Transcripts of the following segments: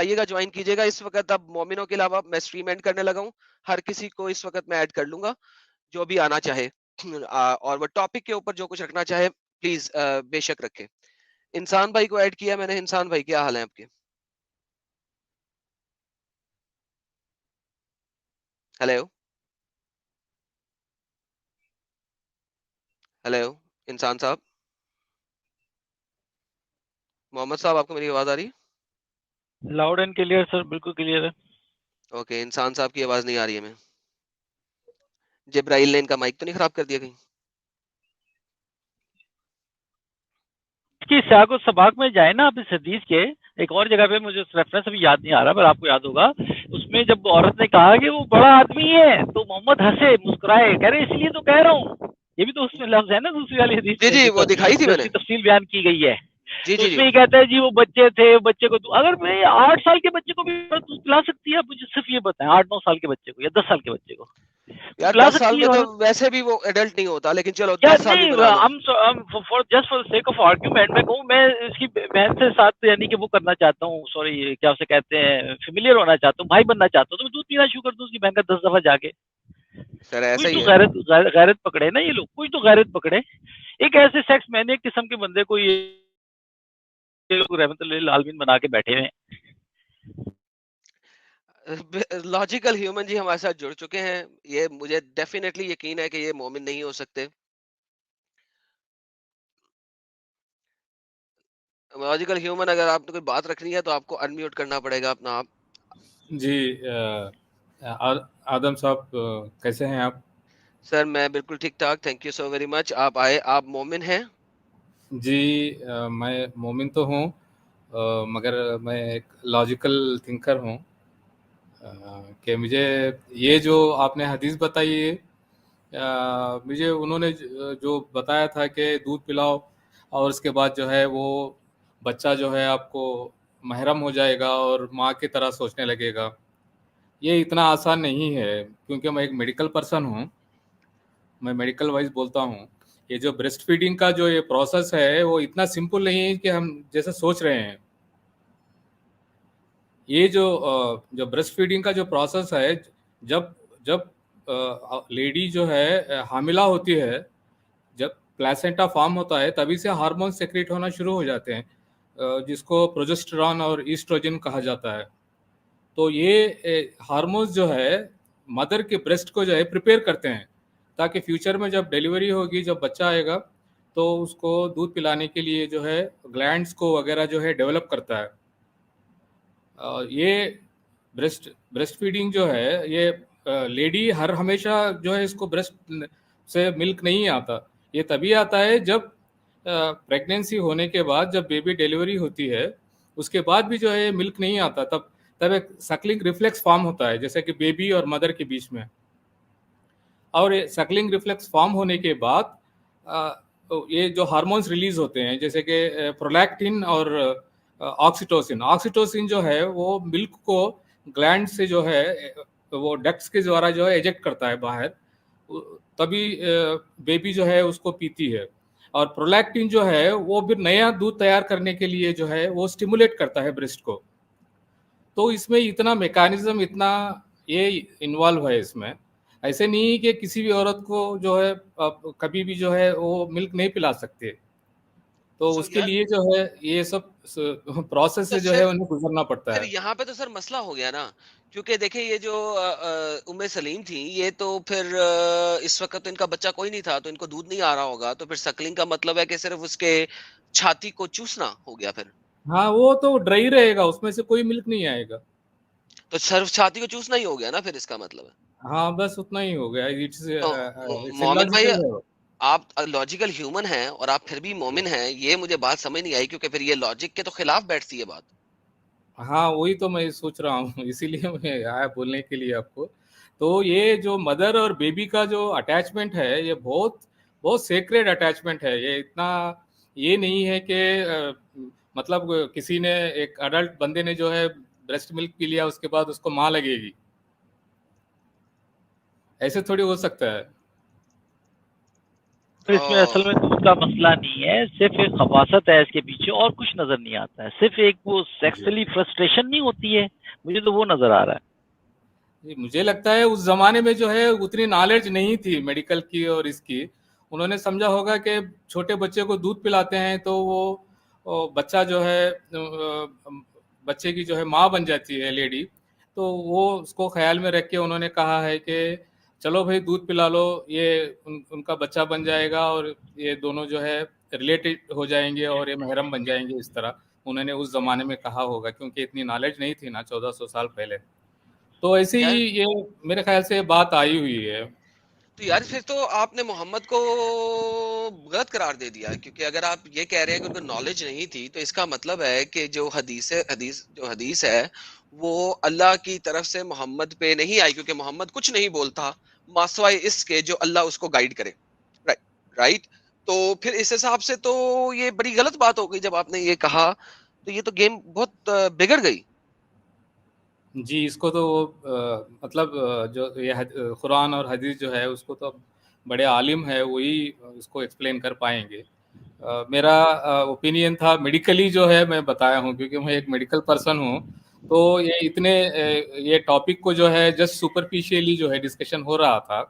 आइएगा, ज्वाइन कीजिएगा। इस वक्त अब मोमिनों के अलावा मैं स्ट्रीम एंड करने लगा हूँ। हर किसी को इस वक्त मैं ऐड कर लूंगा जो भी आना चाहे। और वो टॉपिक के ऊपर जो कुछ रखना चाहे प्लीज बेशक रखे। इंसान भाई को ऐड किया मैंने। इंसान भाई क्या हाल है आपके? हेलो, हेलो, इंसान साहब, मोहम्मद साहब, आपको मेरी आवाज आ रही लाउड एंड क्लियर सर, बिल्कुल क्लियर है। है? ओके, इंसान साहब की आवाज नहीं आ रही है। मैं जिब्राइल ने इनका माइक तो नहीं खराब कर दिया कहीं? इसकी सागो सबाक में जाए ना आप, इस हदीस के एक और जगह पे, मुझे रेफरेंस अभी याद नहीं आ रहा पर आपको याद होगा। उसमें जब औरत ने कहा कि वो बड़ा आदमी है तो मोहम्मद हंसे मुस्कुराए, कह रहे इसलिए तो कह रहा हूँ। ये भी तो उसमें लफ्ज है ना दूसरी वाली हदीस जी में, जी, वो दिखाई थी जो मैंने। उसकी तफसील बयान की गई है। जी तो जी जी। उसमें ये कहता है जी वो बच्चे थे, बच्चे को अगर मैं 8 साल के बच्चे को भी दूध पिला सकती है, आप मुझे सिर्फ ये बताएं, 8-9 साल के बच्चे को या 10 साल के बच्चे को तो यार पिला 10 साल सकती है में तो औरत? वैसे भी वो एडल्ट नहीं होता, लेकिन चलो या 10 साल भी नहीं, बना लो। हम for just for sake of argument मैं कहूँ, मैं इसकी बहन से साथ यानी कि वो करना चाहता हूँ, सॉरी क्या उसे कहते हैं, फेमिलियर होना चाहता हूँ, भाई बनना चाहता हूँ, तो मैं दूध पीना शुरू कर दूँ उसकी बहन का 10 दफा जाके। सर ऐसा कुछ ही तो है। गैरत पकड़े ना ये लोग, कुछ तो गैरत पकड़े। एक ऐसे सेक्स मैंने एक किस्म के बंदे को ये लोग रहमतुल्लाह आलमीन बना के बैठे हुए हैं। लॉजिकल ह्यूमन जी हमारे साथ जुड़ चुके हैं। ये मुझे डेफिनेटली यकीन है कि ये मोमिन नहीं हो सकते। लॉजिकल ह्यूमन, अगर आपने कोई बात रखनी है तो आपको अनम्यूट करना पड़ेगा अपना आप। जी। आदम साहब, कैसे हैं आप? सर मैं बिल्कुल ठीक ठाक, thank you so very much. आप आए, आप मोमिन हैं? जी, मैं मोमिन तो हूँ, मगर मैं एक लॉजिकल थिंकर हूँ। कि मुझे ये जो आपने हदीस बताई है, मुझे उन्होंने जो बताया था कि दूध पिलाओ और उसके बाद जो है वो बच्चा जो है आपको महरम हो जाएगा और माँ की तरह सोचने लगेगा। ये इतना आसान नहीं है, क्योंकि मैं एक मेडिकल पर्सन हूँ। मैं मेडिकल वाइज बोलता हूँ। ये जो ब्रेस्ट फीडिंग का जो ये प्रोसेस है वो इतना सिंपल नहीं है कि हम जैसे सोच रहे हैं। ये जो ब्रेस्ट फीडिंग का जो प्रोसेस है, जब जब लेडी जो है हामिला होती है, जब प्लेसेंटा फॉर्म होता है तभी से हार्मोन सेक्रेट होना शुरू हो जाते हैं, जिसको प्रोजेस्टेरॉन और ईस्ट्रोजन कहा जाता है। तो ये हार्मोन्स जो है मदर के ब्रेस्ट को जो है प्रिपेयर करते हैं, ताकि फ्यूचर में जब डिलीवरी होगी, जब बच्चा आएगा, तो उसको दूध पिलाने के लिए जो है ग्लैंड्स को वगैरह जो है डेवलप करता है। ये ब्रेस्ट ब्रेस्ट फीडिंग जो है ये लेडी हर हमेशा जो है इसको ब्रेस्ट से मिल्क नहीं आता। ये तभी आता है जब प्रेगनेंसी होने के बाद, जब बेबी डिलीवरी होती है, उसके बाद भी जो है मिल्क नहीं आता। तब तब एक सकलिंग रिफ्लेक्स फॉर्म होता है, जैसे कि बेबी और मदर के बीच में। और ये सकलिंग रिफ्लेक्स फॉर्म होने के बाद तो ये जो हार्मोन्स रिलीज होते हैं, जैसे कि प्रोलैक्टिन और ऑक्सीटोसिन। ऑक्सीटोसिन जो है वो मिल्क को ग्लैंड से जो है वो डक्ट्स के द्वारा जो है एजेक्ट करता है बाहर। तभी बेबी जो है उसको पीती है। और प्रोलैक्टिन जो है वो फिर नया दूध तैयार करने के लिए जो है वो स्टिमुलेट करता है ब्रेस्ट को। तो इसमें इतना मैकेनिज्म, इतना ये इन्वॉल्व है इसमें। ऐसे नहीं कि किसी भी औरत को जो है कभी भी जो है वो मिल्क नहीं पिला सकते। तो सो उसके यार, लिए जो है ये सब प्रोसेस तो से जो है फिर उन्हें गुजरना पड़ता फिर है। यहाँ पे तो सर मसला हो गया ना। क्योंकि देखिए ये जो उम्मे सलीम थी, ये तो फिर इस वक्त तो इनका बच्चा कोई नहीं था, तो इनको दूध नहीं आ रहा होगा, तो फिर सकलिंग का मतलब है कि सिर्फ उसके छाती को चूसना हो गया फिर। हाँ, वो तो ड्राई रहेगा, उसमें से कोई मिल्क नहीं आएगा। तो सिर्फ छाती को चूसना ही हो गया ना फिर, इसका मतलब है। हाँ, बस उतना ही हो गया। इट्स तो इट्स मोमिन भाई, इलॉजिकल है वो। आप लॉजिकल ह्यूमन हैं और आप फिर भी मोमिन हैं, ये मुझे बात समझ नहीं आई, क्योंकि फिर ये लॉजिक के तो खिलाफ बैठती है बात। हाँ, वही तो मैं सोच रहा हूँ इसीलिए मैं आया बोलने के लिए आपको। तो ये जो मदर और बेबी का जो अटैचमेंट है, ये बहुत बहुत सेक्रेड अटैचमेंट है। ये इतना ये नहीं है कि मतलब किसी ने, एक अडल्ट बंदे ने जो है ब्रेस्ट मिल्क पी लिया उसके बाद उसको माँ लगेगी। ऐसे थोड़ी हो सकता है। तो इसमें असल में दूध का मसला नहीं है, सिर्फ एक खबासत है इसके पीछे, और कुछ नजर नहीं आता है। सिर्फ एक वो सेक्सुअली फ्रस्ट्रेशन नहीं होती है, मुझे तो वो नजर आ रहा है। मुझे लगता है उस जमाने में जो है उतनी नॉलेज नहीं थी मेडिकल की और इसकी। उन्होंने समझा होगा कि छोटे बच्चे को दूध पिलाते हैं तो वो बच्चा जो है बच्चे की जो है माँ बन जाती है लेडी, तो वो उसको ख्याल में रख के उन्होंने कहा है कि चलो भाई दूध पिला लो, ये उनका बच्चा बन जाएगा और ये दोनों जो है रिलेटेड हो जाएंगे और ये महरम बन जाएंगे। इस तरह उन्होंने उस जमाने में कहा होगा, क्योंकि इतनी नॉलेज नहीं थी ना 1400 साल पहले। तो ऐसे ही यार ये मेरे ख्याल से बात आई हुई है। तो यार फिर तो आपने मोहम्मद को गलत करार दे दिया, क्योंकि अगर आप ये कह रहे हैं कि उनको नॉलेज नहीं थी, तो इसका मतलब है कि जो हदीस है वो अल्लाह की तरफ से मोहम्मद पे नहीं आई, क्योंकि मोहम्मद कुछ नहीं बोलता मासवाए इसके जो अल्लाह उसको गाइड करे। Right, right. तो फिर इस हिसाब से तो ये बड़ी गलत बात हो गई जब आपने ये कहा, तो ये तो गेम बहुत बिगड़ गई। जी, इसको तो मतलब जो ये कुरान और हदीस जो है उसको तो बड़े आलिम है, वही इसको एक्सप्लेन कर पाएंगे। मेरा ओपिनियन था मेडिकली जो है मैं बताया हूँ, क्योंकि मैं एक मेडिकल पर्सन हूँ। तो ये इतने ये टॉपिक को जो है जस्ट सुपरफिशियली जो है डिस्कशन हो रहा था,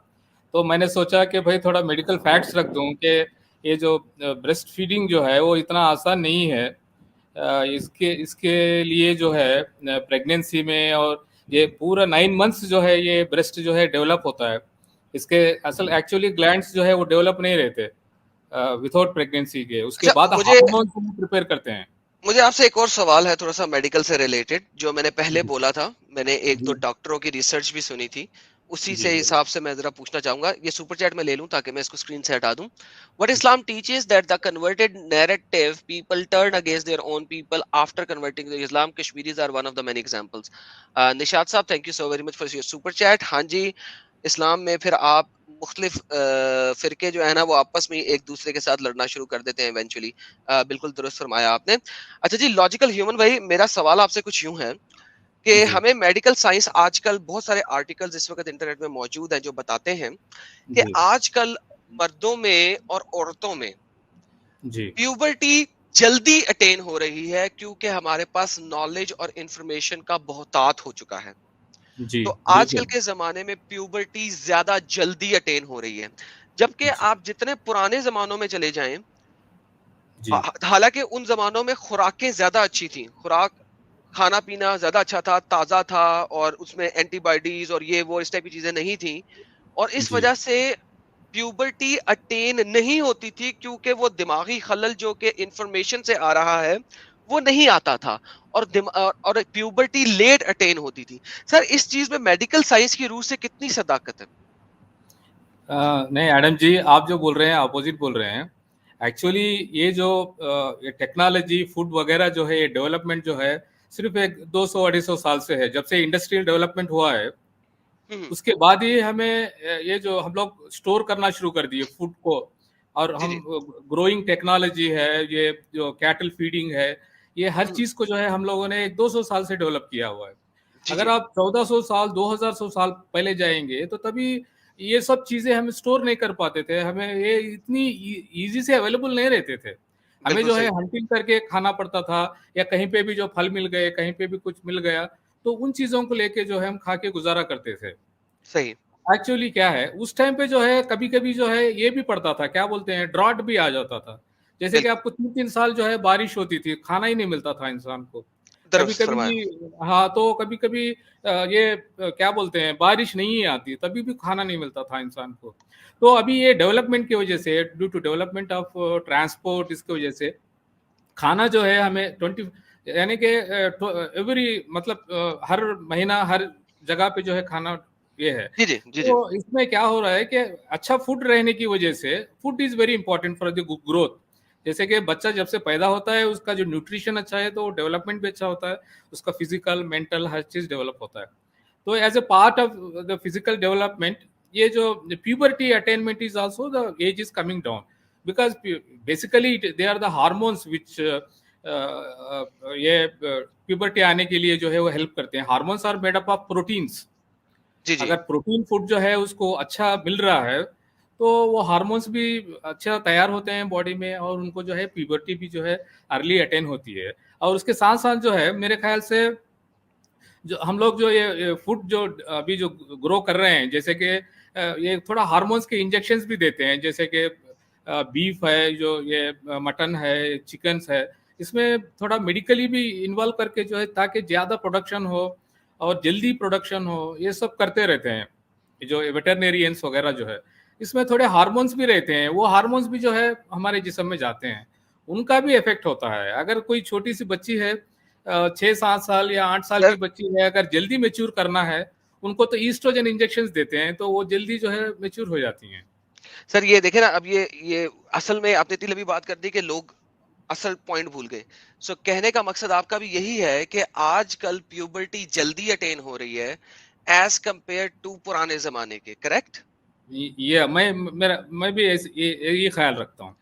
तो मैंने सोचा कि भाई थोड़ा मेडिकल फैक्ट्स रख दूं कि ये जो ब्रेस्ट फीडिंग जो है वो इतना आसान नहीं है। इसके इसके लिए जो है प्रेगनेंसी में और ये पूरा 9 मंथ्स जो है ये ब्रेस्ट जो है डेवलप होता है। इसके असल एक्चुअली ग्लैंड्स जो है वो डेवलप नहीं रहते विदाउट प्रेगनेंसी के, उसके अच्छा, बाद मुझे हार्मोन प्रिपेयर करते हैं। मुझे आपसे एक और सवाल है, थोड़ा सा मेडिकल से रिलेटेड, जो मैंने पहले जी बोला था। मैंने एक दो जी डॉक्टरों की रिसर्च भी सुनी थी, उसी जी से जरूर। हिसाब से मैं जरा पूछना चाहूंगा। ये सुपर चैट में ले लूं ताकि मैं इसको स्क्रीन से हटा दूं। What Islam teaches that the converted narrative people turn against their own people after converting to Islam, Kashmiris are one of the many examples. Nishat साहब, thank you so very much for your super chat. हाँ जी, इस्लाम में फिर आप मुख्तलिफ फिरके जो है ना वो आपस में एक दूसरे के साथ लड़ना शुरू कर देते हैं इवेंचुअली। बिल्कुल दुरुस्त फरमाया आपने। अच्छा जी, लॉजिकल ह्यूमन भाई, मेरा सवाल आपसे कुछ यूं है कि जी हमें मेडिकल साइंस आजकल बहुत सारे आर्टिकल्स इस वक्त इंटरनेट में मौजूद हैं जो बताते हैं कि जी आजकल मर्दों में और औरतों में जी प्यूबर्टी जल्दी अटेन हो रही है, क्योंकि हमारे पास नॉलेज और इंफॉर्मेशन का बहुतात हो चुका है। जी तो आजकल बिल्कुल। के जमाने में प्यूबर्टी ज्यादा जल्दी अटेन हो रही है, जबकि जी आप जितने पुराने जमानों में चले जाएं, जी हालांकि उन जमानों में खुराकें ज्यादा अच्छी थी, खुराक खाना पीना ज्यादा अच्छा था, ताजा था, और उसमें एंटीबायोटिक्स और ये वो इस टाइप की चीजें नहीं थी, और इस जी वजह से प्यूबर्टी अटेन नहीं होती थी, क्योंकि वो दिमागी खलल जो कि इंफॉर्मेशन से आ रहा है वो नहीं आता था, और प्यूबर्टी लेट अटेन होती थी। सर, इस चीज में मेडिकल साइंस की रूह से कितनी सदाकत है? नहीं एडम जी, आप जो बोल रहे हैं अपोजिट बोल रहे हैं। एक्चुअली ये जो ये टेक्नोलॉजी फूड वगैरह जो है ये डेवलपमेंट जो है सिर्फ एक 200-250 साल से है, जब से इंडस्ट्रियल डेवलपमेंट हुआ है। हम्म। उसके बाद ही हमें ये जो हम लोग स्टोर करना शुरू कर दिए फूड को, और जी हम जी। ग्रोइंग टेक्नोलॉजी है, ये जो कैटल फीडिंग है, ये हर हम्म। चीज को जो है हम लोगों ने 200 साल से डेवलप किया हुआ है। जी अगर जी। आप 1400 साल 2100 साल पहले जाएंगे तो तभी ये सब चीजें हम स्टोर नहीं कर पाते थे, हमें ये इतनी इजी से अवेलेबल नहीं रहते थे। हमें बिल्कुल जो है सही। हंटिंग करके खाना पड़ता था, या कहीं पे भी जो फल मिल गए, कहीं पे भी कुछ मिल गया, तो उन चीजों को लेके जो है हम खा के गुजारा करते थे। सही। एक्चुअली क्या है उस टाइम पे जो है कभी कभी जो है ये भी पड़ता था, क्या बोलते हैं, ड्रॉट भी आ जाता था। जैसे कि बिल्कुल आपको 3-3 साल जो है बारिश होती थी, खाना ही नहीं मिलता था इंसान को। कभी दुरुस्त फरमाया। कभी हाँ, तो कभी कभी ये क्या बोलते हैं, बारिश नहीं आती तभी भी खाना नहीं मिलता था इंसान को। तो अभी ये डेवलपमेंट की वजह से, due to development of transport, इसकी वजह से खाना जो है हमें 20 यानी कि एवरी मतलब हर महीना हर जगह पे जो है खाना ये है। जी जी। जी जी। तो इसमें क्या हो रहा है कि अच्छा फूड रहने की वजह से, food is very important for the growth. जैसे कि बच्चा जब से पैदा होता है उसका जो न्यूट्रिशन अच्छा है तो डेवलपमेंट भी अच्छा होता है, उसका फिजिकल मेंटल हर चीज डेवलप होता है। तो as a part of the physical development, ये जो puberty attainment is also the age is coming down, because basically they are the hormones which ये प्यूबर्टी आने के लिए जो है वो हेल्प करते हैं। Hormones are made up of proteins. जी जी। अगर प्रोटीन फूड जो है उसको अच्छा मिल रहा है तो वो हार्मोन्स भी अच्छा तैयार होते हैं बॉडी में, और उनको जो है प्यूबर्टी भी जो है अर्ली अटेन होती है। और उसके साथ साथ जो है मेरे ख्याल से जो हम लोग जो ये फूड जो अभी जो ग्रो कर रहे हैं, जैसे कि ये थोड़ा हार्मोन्स के इंजेक्शंस भी देते हैं, जैसे कि बीफ है, जो ये मटन है, चिकन्स है, इसमें थोड़ा मेडिकली भी इन्वॉल्व करके जो है, ताकि ज़्यादा प्रोडक्शन हो और जल्दी प्रोडक्शन हो, ये सब करते रहते हैं जो वेटरनेरियंस वगैरह जो है। इसमें थोड़े हार्मोन्स भी रहते हैं, वो हार्मोन्स भी जो है हमारे जिस्म में जाते हैं, उनका भी इफेक्ट होता है। अगर कोई छोटी सी बच्ची है 6-7 साल या 8 साल सर की बच्ची है, अगर जल्दी मेच्योर करना है, उनको तो ईस्ट्रोजन इंजेक्शंस देते हैं, तो वो जल्दी जो है मेच्योर हो जाती हैं। सर ये देखे ना, अब ये असल में आपने इतनी लंबी बात कर दी कि लोग असल पॉइंट भूल गए। सो कहने का मकसद आपका भी यही है कि आजकल प्यूबर्टी जल्दी अटेन हो रही है एज कंपेयर टू पुराने जमाने के, करेक्ट? ये मैं भी ये ख्याल रखता हूँ।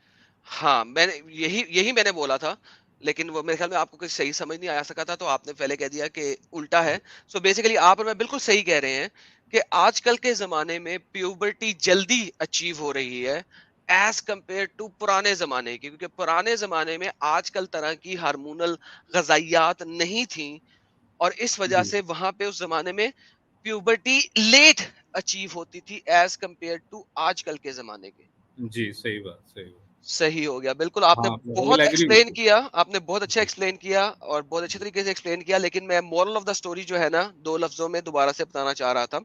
हाँ, मैंने यही यही मैंने बोला था, लेकिन वो मेरे ख्याल में आपको कुछ सही समझ नहीं आ सका था, तो आपने पहले कह दिया कि उल्टा है। सो बेसिकली आप और मैं बिल्कुल सही कह रहे हैं कि आजकल के ज़माने में प्यूबर्टी जल्दी अचीव हो रही है एज़ कंपेयर टू पुराने ज़माने की, क्योंकि पुराने ज़माने में आजकल तरह की हार्मोनल ग़ज़ाइयात नहीं थीं, और इस वजह जी, से वहाँ पे उस ज़माने में प्यूबर्टी लेट अचीव होती थी एज़ कंपेयर टू आजकल के ज़माने के। जी, सही बात, सही बात। सही हो गया। बिल्कुल, आपने हाँ, आई विल बहुत एग्री विथ एक्सप्लेन यू। किया, आपने बहुत अच्छा एक्सप्लेन किया और बहुत अच्छे तरीके से एक्सप्लेन किया, लेकिन मैं मोरल ऑफ द स्टोरी जो है ना, 2 लफ्ज़ों में दोबारा से बताना चाह रहा था।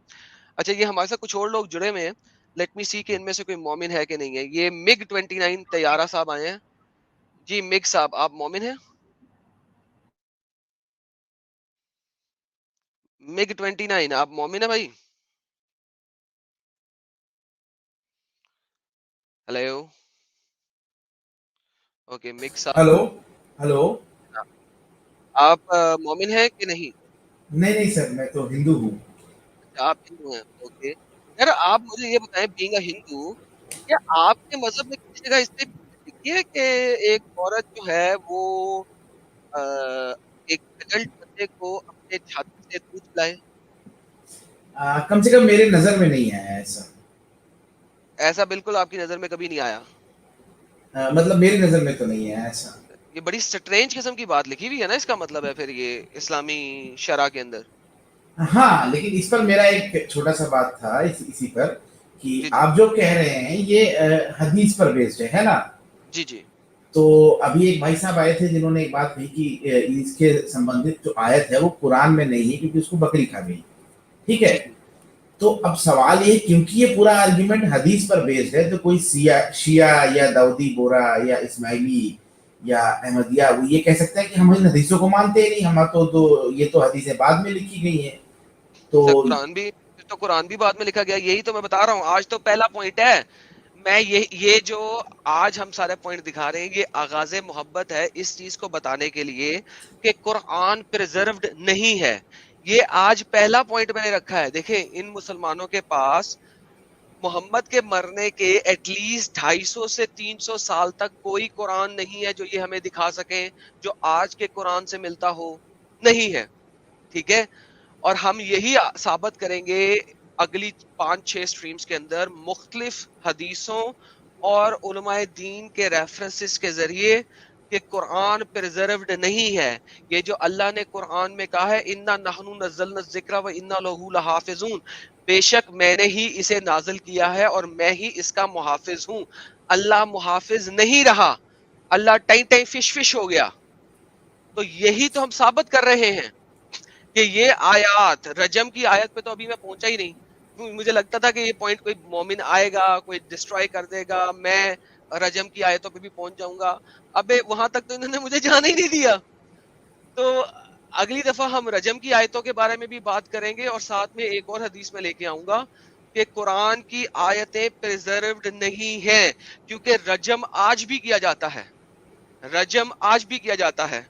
अच्छा, ये हमारे साथ कुछ और लोग जुड़े हुए हैं। लेट मी सी कि इनमें से कोई मोमिन है कि नहीं है। ये मिग 29 तैयारा साहब आए हैं। जी, मिग साहब, आप मोमिन हैं? मिग 29, आप मोमिन हैं भाई? हेलो? ओके, मिग साहब, हेलो। हेलो। आप मोमिन हैं कि नहीं? नहीं नहीं सर, मैं तो हिंदू हूँ। अच्छा, आप हिंदू हैं, ओके। यार, आप मुझे ये बताएँ, बीइंग अ हिंदू, क्या आपके मज़हब में किसी जगह इस पे लिखी है कि एक औरत जो है वो अ, एक एडल्ट बच्चे को अपने छाती से दूध पिलाए? कम से कम मेरे नज़र में नहीं आया ऐसा। ऐसा बिल्कुल आपकी नज़र में कभी नहीं आया। मतलब मेरी नज़र में तो नहीं है ऐसा। ये बड़ी स्ट्रेंज किस्म की बात लिखी हुई है ना, इसका मतलब है फिर ये इस्लामी शरा के अंदर। हाँ, लेकिन इस पर मेरा एक छोटा सा बात था इसी पर कि जी, जी। आप जो कह रहे हैं ये हदीस पर बेस्ड है ना? जी, जी। तो अभी एक भाई साहब आए थे जिन्होंने एक बात कही कि इसके संबंधित जो आयत है वो कुरान में नहीं है क्योंकि उसको बकरी खा गई। ठीक है? जी, जी। तो अब सवाल ये, क्योंकि ये पूरा आर्ग्यूमेंट हदीस पर बेस्ड है, तो कोई शिया या दाऊदी बोरा या इस्माइली या अहमदिया वो ये कह सकते हैं कि हम इन हदीसों को मानते ही नहीं, हम तो ये तो हदीसें बाद में लिखी गई हैं। तो सर कुरान भी बाद में लिखा गया, यही तो मैं बता रहा हूँ। आज तो पहला पॉइंट है। मैं ये जो आज हम सारे पॉइंट दिखा रहे हैं, ये आगाज़े मोहब्बत है इस चीज को बताने के लिए कि कुरान प्रिजर्व्ड नहीं है। ये आज पहला पॉइंट मैंने रखा है। देखें, इन मुसलमानों के पास मोहम्मद के मरने के एटलीस्ट 250 से 300 साल तक कोई कुरान नहीं है जो ये हमें दिखा सके जो आज के कुरान से मिलता हो। नहीं है, ठीक है। और हम यही साबित करेंगे अगली 5-6 स्ट्रीम्स के अंदर मुख्तलिफ हदीसों और उलमाए दीन के रेफरेंसेस के जरिए कि कुरान प्रिजर्व्ड नहीं है। ये जो अल्लाह ने कुरान में कहा है, इन्ना नहनु नज़्ज़लना ज़िक्र व इन्ना लहू लहाफ़िज़ून, बेशक मैंने ही इसे नाजिल किया है और मैं ही इसका मुहाफिज हूँ। अल्लाह मुहाफिज नहीं रहा, अल्लाह टाइम टाइम फिश फिश हो गया। तो यही तो हम साबित कर रहे हैं कि ये आयत, रजम की आयत पे तो अभी मैं पहुंचा ही नहीं। मुझे लगता था कि ये पॉइंट कोई मोमिन आएगा, कोई डिस्ट्रॉय कर देगा, मैं रजम की आयतों पे भी पहुंच जाऊंगा। अबे वहां तक तो इन्होंने मुझे जाने ही नहीं दिया। तो अगली दफा हम रजम की आयतों के बारे में भी बात करेंगे और साथ में एक और हदीस में लेके आऊंगा कि कुरान की आयतें प्रिजर्व्ड नहीं है, क्योंकि रजम आज भी किया जाता है। रजम आज भी किया जाता है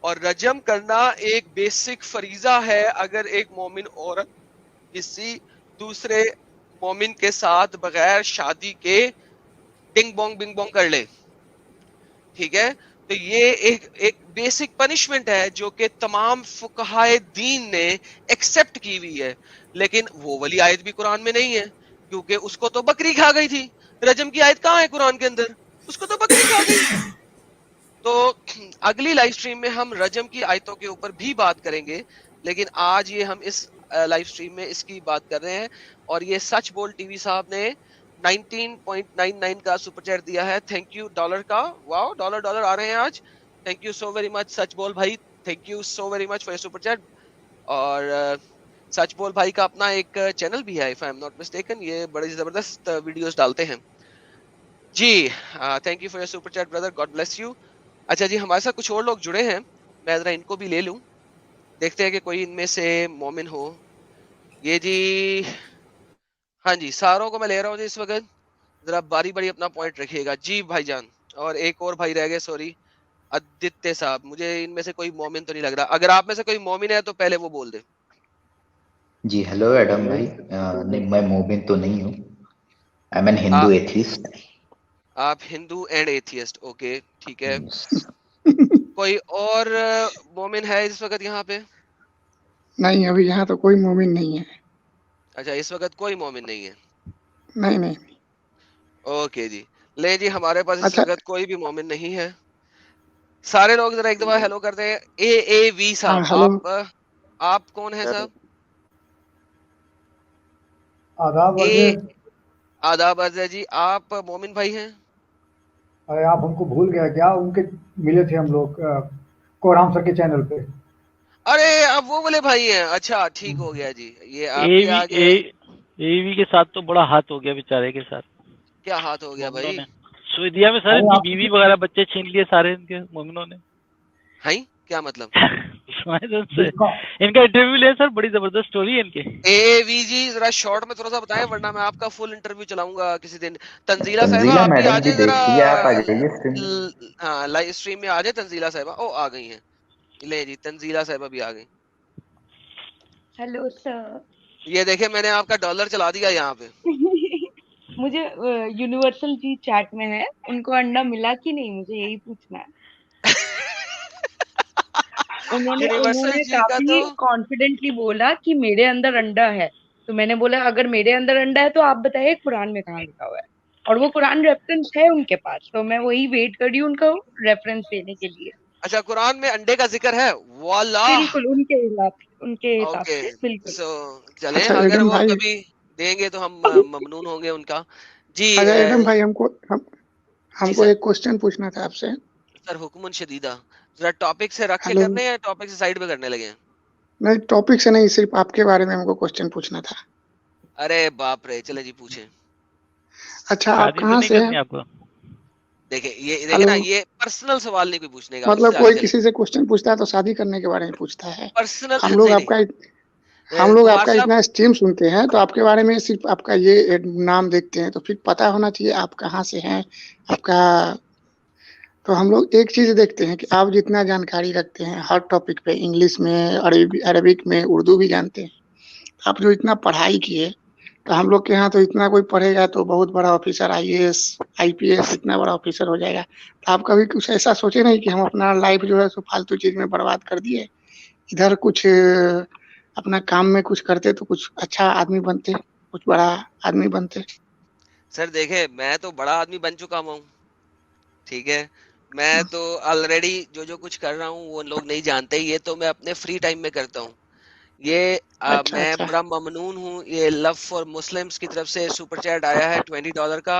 और रजम करना एक बेसिक फरीजा है। अगर एक मोमिन औरत किसी दूसरे मोमिन के साथ बगैर शादी के डिंग बोंग बिंग बोंग कर ले, ठीक है, तो ये एक बेसिक पनिशमेंट है जो कि तमाम फुकहाए दीन ने एक्सेप्ट की हुई है। लेकिन वो वाली आयत भी कुरान में नहीं है, क्योंकि उसको तो बकरी खा गई थी। रजम की आयत कहाँ है कुरान के अंदर? उसको तो बकरी खा गई। तो अगली लाइव स्ट्रीम में हम रजम की आयतों के ऊपर भी बात करेंगे, लेकिन आज ये हम इस लाइव स्ट्रीम में इसकी बात कर रहे हैं। और ये सच बोल टीवी साहब ने 19.99 का सुपर चैट दिया है। थैंक यू डॉलर का। वाओ, डॉलर डॉलर आ रहे हैं आज। Thank you so very much सच बोल भाई, thank you so very much for your super chat. और सच बोल भाई का अपना एक चैनल भी है, if I am not mistaken, ये बड़ी जबरदस्त वीडियोस डालते हैं जी। Thank you for your super chat brother, God bless you. अच्छा जी, हमारे साथ कुछ और लोग जुड़े हैं, मैं जरा इनको भी ले लूं, देखते हैं कि कोई इनमें से मोमिन हो। ये जी, हाँ जी, सारों को मैं ले रहा हूँ जी इस वक्त, जरा बारी बारी अपना पॉइंट रखिएगा जी भाईजान। और एक और भाई रह गए, सॉरी, आदित्य साहब। मुझे इनमें से कोई मोमिन तो नहीं लग रहा, अगर आप में से कोई मोमिन है तो पहले वो बोल दे जी। हेलो एडम भाई। नहीं, मैं मोमिन तो नहीं हूँ। I am an Hindu atheist. आप हिंदू एंड एथियस्ट, ओके ठीक है। कोई और मोमिन है इस वक्त यहाँ पे? नहीं, अभी यहाँ तो कोई मोमिन नहीं है। अच्छा, इस वक्त कोई मोमिन नहीं है? नहीं नहीं। ओके जी, ले जी, हमारे पास इस अच्छा, वक्त कोई भी मोमिन नहीं है। सारे लोग जरा एक दफा हेलो करते हैं। ए वी हाँ, साहब, हेलो। आप कौन है साहब? आदाब ए अर्ज। आदाब अर्ज जी, आप मोमिन भाई हैं? अरे आप हमको भूल गए क्या? उनके मिले थे हम लोग कोराम सर के चैनल पे। अरे आप वो वाले भाई हैं, अच्छा ठीक हो गया जी, ये आपके आगे। एवी के साथ तो बड़ा हाथ हो गया बेचारे के साथ। क्या हाथ हो गया भाई? सऊदीया में सर इनकी बीवी वगैरह बच्चे छीन लिए सारे इनके मोमिनों ने। हैं, क्या मतलब? इनका इंटरव्यू ले सर, बड़ी जबरदस्त स्टोरी है इनके। एवी जी जरा शॉर्ट में थोड़ा सा बताएं, वरना मैं आपका फुल इंटरव्यू चलाऊंगा किसी दिन। तंजीला साहिबा आप भी आ जाए जरा, हाँ लाइव स्ट्रीम में आ जाए तंजीला साहिबा। ओ आ गई हैं, ले जी, तंजीला साहिबा भी आ गई। Hello sir. ये देखे, मैंने आपका डॉलर चला दिया यहाँ पे। मुझे यूनिवर्सल जी चैट में है, उनको अंडा मिला कि नहीं, मुझे यही पूछना है। उन्होंने काफी तो कॉन्फिडेंटली बोला कि मेरे अंदर अंडा है, तो मैंने बोला अगर मेरे अंदर अंडा है तो आप बताइए कुरान में कहाँ लिखा हुआ है, और वो कुरान रेफरेंस है उनके पास, तो मैं वही वेट कर रही हूँ उनका रेफरेंस देने के लिए। अच्छा, कुरान में अंडे का जिक्र है? वाला बिल्कुल उनके हिसाब से बिल्कुल। चले, अच्छा, अगर वो भाई, कभी देंगे तो हम ममनून होंगे उनका जी। अच्छा एडम भाई, हमको एक क्वेश्चन पूछना था आपसे। सर हुक्मुन शदीदा, जरा टॉपिक से रख के हेलो। करने या टॉपिक से साइड पे करने लगे? नहीं, टॉपिक से नहीं, सिर्फ आपके बारे में हमको क्वेश्चन पूछना था। अरे बाप रे, चले जी पूछें। अच्छा, आप कहाँ से हैं? देखिए, ये देखिए ना, ये पर्सनल सवाल नहीं कोई पूछने का, मतलब कोई किसी से क्वेश्चन पूछता है तो शादी करने के बारे में पूछता है। पर्सनल। हम लोग आपका इतना स्ट्रीम सुनते हैं तो आपके बारे में सिर्फ आपका ये नाम देखते हैं, तो फिर पता होना चाहिए आप कहाँ से हैं आपका। तो हम लोग एक चीज देखते हैं कि आप जितना जानकारी रखते हैं हर टॉपिक पे, इंग्लिश में, अरबिक में, उर्दू भी जानते हैं। आप जो इतना पढ़ाई किए, तो हम लोग के यहाँ तो इतना कोई पढ़ेगा तो बहुत बड़ा ऑफिसर, IAS IPS इतना बड़ा ऑफिसर हो जाएगा। तो आप कभी कुछ ऐसा सोचे नहीं कि हम अपना लाइफ जो है सो फालतू चीज में बर्बाद कर दिए, इधर कुछ अपना काम में कुछ करते तो कुछ अच्छा आदमी बनते, कुछ बड़ा आदमी बनते। सर देखे, मैं तो बड़ा आदमी बन चुका हूँ, ठीक है। मैं तो ऑलरेडी जो कुछ कर रहा हूँ वो लोग नहीं जानते, ये तो मैं अपने फ्री टाइम में करता हूँ। ये मैं बड़ा ममनून हूँ। ये लव फॉर मुस्लिम्स की तरफ से सुपर चैट आया है $20 का।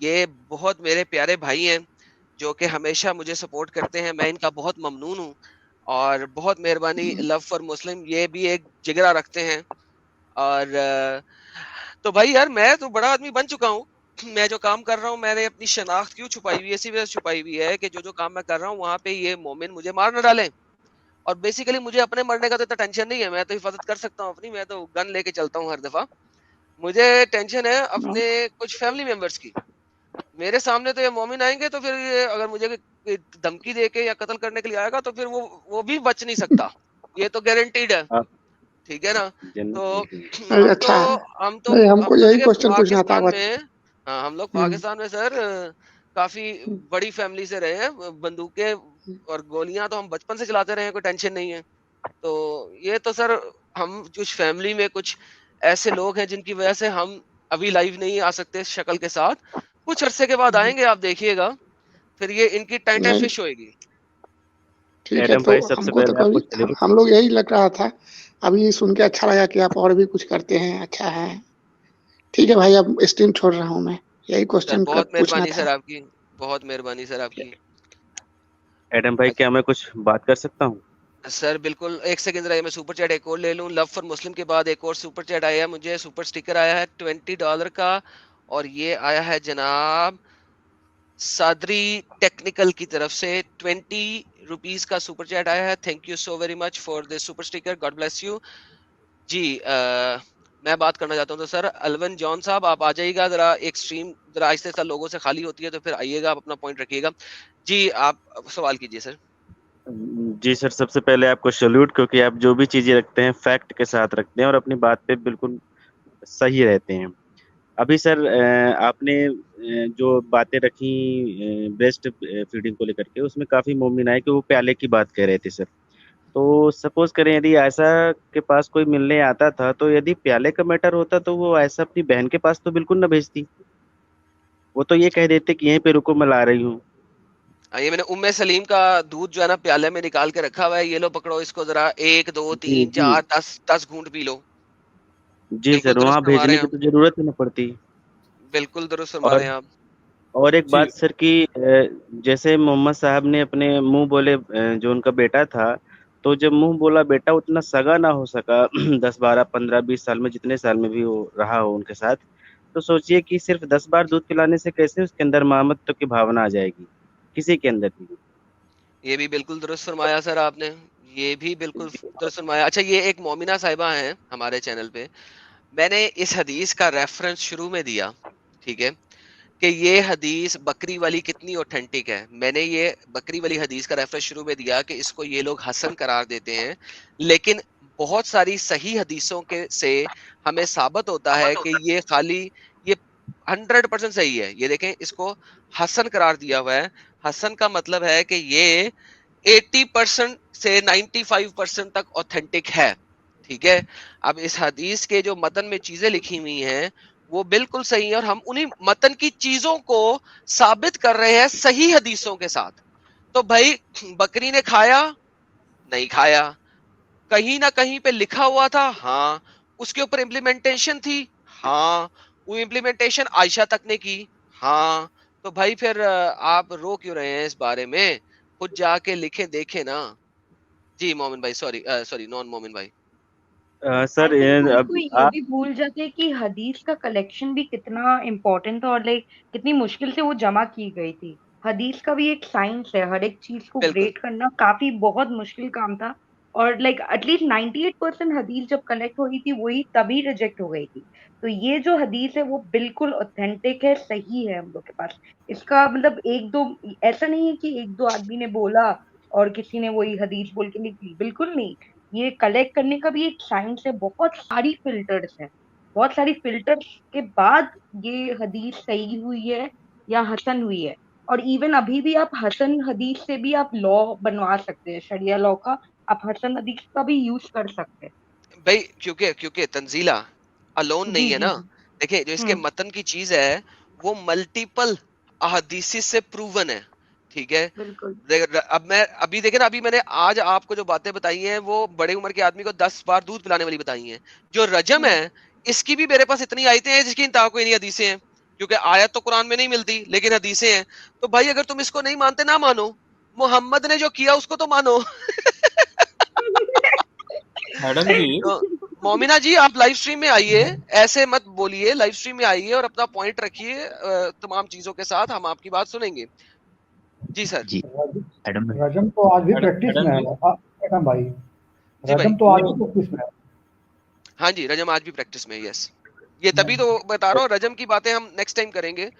ये बहुत मेरे प्यारे भाई हैं जो कि हमेशा मुझे सपोर्ट करते हैं, मैं इनका बहुत ममनून हूँ और बहुत मेहरबानी। लव फॉर मुस्लिम ये भी एक जिगरा रखते हैं। और तो भाई यार, मैं तो बड़ा आदमी बन चुका हूँ। मैं जो काम कर रहा हूँ, मैंने अपनी शनाख्त क्यों छुपाई हुई है? इसी वजह से छुपाई हुई है कि जो काम मैं कर रहा हूँ वहाँ पे ये मोमिन मुझे मार न डालें। और बेसिकली मुझे अपने मरने का तो इतना टेंशन नहीं है, मैं तो हिफाजत कर सकता हूँ अपनी, मैं तो गन लेके चलता हूँ हर दफा। मुझे टेंशन है अपने कुछ फैमिली मेंबर्स की। मेरे सामने तो ये मोमिन आएंगे तो फिर अगर मुझे धमकी दे के या कत्ल करने के लिए आएगा तो फिर वो भी बच नहीं सकता, ये तो गारंटीड है, ठीक है ना। तो हम तो हमको यही क्वेश्चन पूछना था। हाँ, हम लोग पाकिस्तान में सर काफी बड़ी फैमिली से रहे हैं, बंदूकें और गोलियां तो हम बचपन से चलाते रहे हैं, कोई टेंशन नहीं है। तो ये तो सर हम कुछ फैमिली में कुछ ऐसे लोग हैं जिनकी वजह से हम अभी लाइव नहीं आ सकते शक्ल के साथ, कुछ अरसे के बाद आएंगे, आप देखिएगा, फिर ये इनकी टाइम नहीं फिश होएगी। ठीक है, एडम तो भाई सबसे हमको तो पहले आपको कभी सैल्यूट। हम लोग यही लग रहा था, अभी सुन के अच्छा लगा कि आप और भी कुछ करते हैं, अच्छा है। ठीक है भाई, अब स्ट्रीम छोड़ रहा हूँ मैं, यही सर क्वेश्चन बहुत पूछना मेहरबानी था। सर आपकी, बहुत मेहरबानी सर आपकी। एडम भाई क्या मैं कुछ बात कर सकता हूँ? सर बिल्कुल, एक सेकंड रहिए, मैं सुपर चैट एक और ले लूं। लव फॉर मुस्लिम के बाद एक और सुपर चैट आया है मुझे, सुपर स्टिकर आया है $20 का, और ये आया है जनाब सादरी टेक्निकल की तरफ से ₹20 का सुपर चैट आया है। Thank you so very much for this super sticker, God bless you जी। मैं बात करना चाहता हूँ, तो सर अलवन जॉन साहब आप आ जाइएगा जरा, एक स्ट्रीम जरा आहिस्ते आहिस्ते लोगों से खाली होती है, तो फिर आइएगा, आप अपना पॉइंट रखिएगा जी। आप सवाल कीजिए सर। जी सर, सबसे पहले आपको सैल्यूट, क्योंकि आप जो भी चीजें रखते हैं फैक्ट के साथ रखते हैं और अपनी बात पे बिल्कुल सही रहते हैं। अभी सर आपने जो बातें रखी ब्रेस्ट फीडिंग को लेकर के, उसमें काफी मुमकिन है कि वो प्याले की बात कह रहे थे सर। तो सपोज करें यदि आयशा के पास कोई मिलने आता था, तो यदि प्याले का मैटर होता तो वो आयशा अपनी बहन के पास तो बिल्कुल न भेजती, वो तो ये कह देते कि यहीं पे रुको मैं ला रही हूँ। ये मैंने उम्मे सलीम का दूध जो है ना प्याले में निकाल के रखा हुआ है, ये लो पकड़ो इसको जरा, 1 2 जी 3 जी 4 10 घूंट पी लो। जी बिल्कुल सर, दुरुस्त वहां फरमा रहे भेजने हैं की आप, तो जरूरत ही न पड़ती। बिल्कुल दुरुस्त फरमा और रहे हैं आप और एक जी बात सर कि जैसे मोहम्मद साहब ने अपने मुंह बोले जो उनका बेटा था, तो जब मुंह बोला बेटा उतना सगा ना हो सका 10 12 15 20 साल में, जितने साल में भी वो रहा हो उनके साथ, तो सोचिए कि सिर्फ 10 बार दूध पिलाने से कैसे उसके अंदर मामत्व की भावना आ जाएगी किसी के अंदर भी। ये भी बिल्कुल दुरुस्त फरमाया सर आपने, ये भी बिल्कुल दुरुस्त फरमाया। अच्छा, ये एक मोमिना साहिबा हैं हमारे चैनल पे, मैंने इस हदीस का रेफरेंस शुरू में दिया, ठीक है, कि ये हदीस बकरी वाली कितनी ऑथेंटिक है। मैंने ये बकरी वाली हदीस का रेफरेंस शुरू में दिया कि इसको ये लोग हसन करार देते हैं, लेकिन बहुत सारी सही हदीसों के से हमें साबित होता है कि ये खाली ये 100% सही है। ये देखें, इसको हसन करार दिया हुआ है। हसन का मतलब है कि ये 80% से 95% तक ऑथेंटिक है, ठीक है। अब इस हदीस के जो मतन में चीजें लिखी हुई हैं वो बिल्कुल सही है, और हम उन्हीं मतन की चीजों को साबित कर रहे हैं सही हदीसों के साथ। तो भाई, बकरी ने खाया नहीं खाया, कहीं ना कहीं पे लिखा हुआ था, हाँ, उसके ऊपर इम्प्लीमेंटेशन थी, हाँ, वो इम्प्लीमेंटेशन आयशा तक ने की, हाँ। तो भाई फिर आप रो क्यों रहे हैं इस बारे में, खुद जाके लिखे देखे ना जी। मोमिन भाई, सॉरी सॉरी, नॉन मोमिन भाई। सर आई थिंक कोई अब कोई ये भी भूल जाते हैं कि हदीस का कलेक्शन भी कितना इम्पोर्टेंट था, और लाइक कितनी मुश्किल से वो जमा की गई थी। हदीस का भी एक साइंस है, हर एक चीज को बिल्कुल ग्रेड करना काफी बहुत मुश्किल काम था। और लाइक एटलीस्ट 98% हदीस जब कलेक्ट हुई थी वही तभी रिजेक्ट हो गई थी। तो ये जो हदीस है वो बिल्कुल ऑथेंटिक है, सही है हम लोग के पास। इसका मतलब एक दो, ऐसा नहीं है कि एक दो आदमी ने बोला और किसी ने वही हदीस बोल के निकली, बिल्कुल नहीं। ये कलेक्ट करने का भी एक साइंस है, बहुत सारी फिल्टर्स हैं, बहुत सारी फिल्टर्स के बाद ये हदीस सही हुई है या हसन हुई है। और इवन अभी भी आप हसन हदीस से भी आप लॉ बनवा सकते हैं, शरिया लॉ का आप हसन हदीस का भी यूज कर सकते हैं। भाई, क्योंकि क्योंकि तंजीला अलोन जी नहीं है जी ना। जी। देखिए, जो इसके मतन की चीज है वो मल्टीपल अहदीसिस से प्रूवन है, ठीक है। बिल्कुल अब मैं अभी देखे ना, अभी मैंने आज आपको जो बातें बताई हैं वो बड़े उम्र के आदमी को 10 बार दूध पिलाने वाली बताई हैं। जो रजम है, इसकी भी मेरे पास इतनी आयतें हैं जिसकी इंतहा कोई नहीं, हदीसें हैं, क्योंकि आयत तो कुरान में नहीं मिलती लेकिन हदीसें हैं। तो भाई अगर तुम इसको नहीं मानते ना मानो, मोहम्मद ने जो किया उसको तो मानो। मैडम जी, तो मोमिना जी, आप लाइव स्ट्रीम में आइए, ऐसे मत बोलिए, लाइव स्ट्रीम में आइए और अपना पॉइंट रखिए तमाम चीजों के साथ, हम आपकी बात सुनेंगे जी सर। जी एडम रजम तो आज भी प्रैक्टिस में मैडम है जी, एडम भाई, जी भाई, रजम तो आज भी प्रैक्टिस में है। हाँ जी, रजम आज भी प्रैक्टिस में है, यस। ये तभी तो बता रहा हूँ, रजम की बातें हम नेक्स्ट टाइम करेंगे।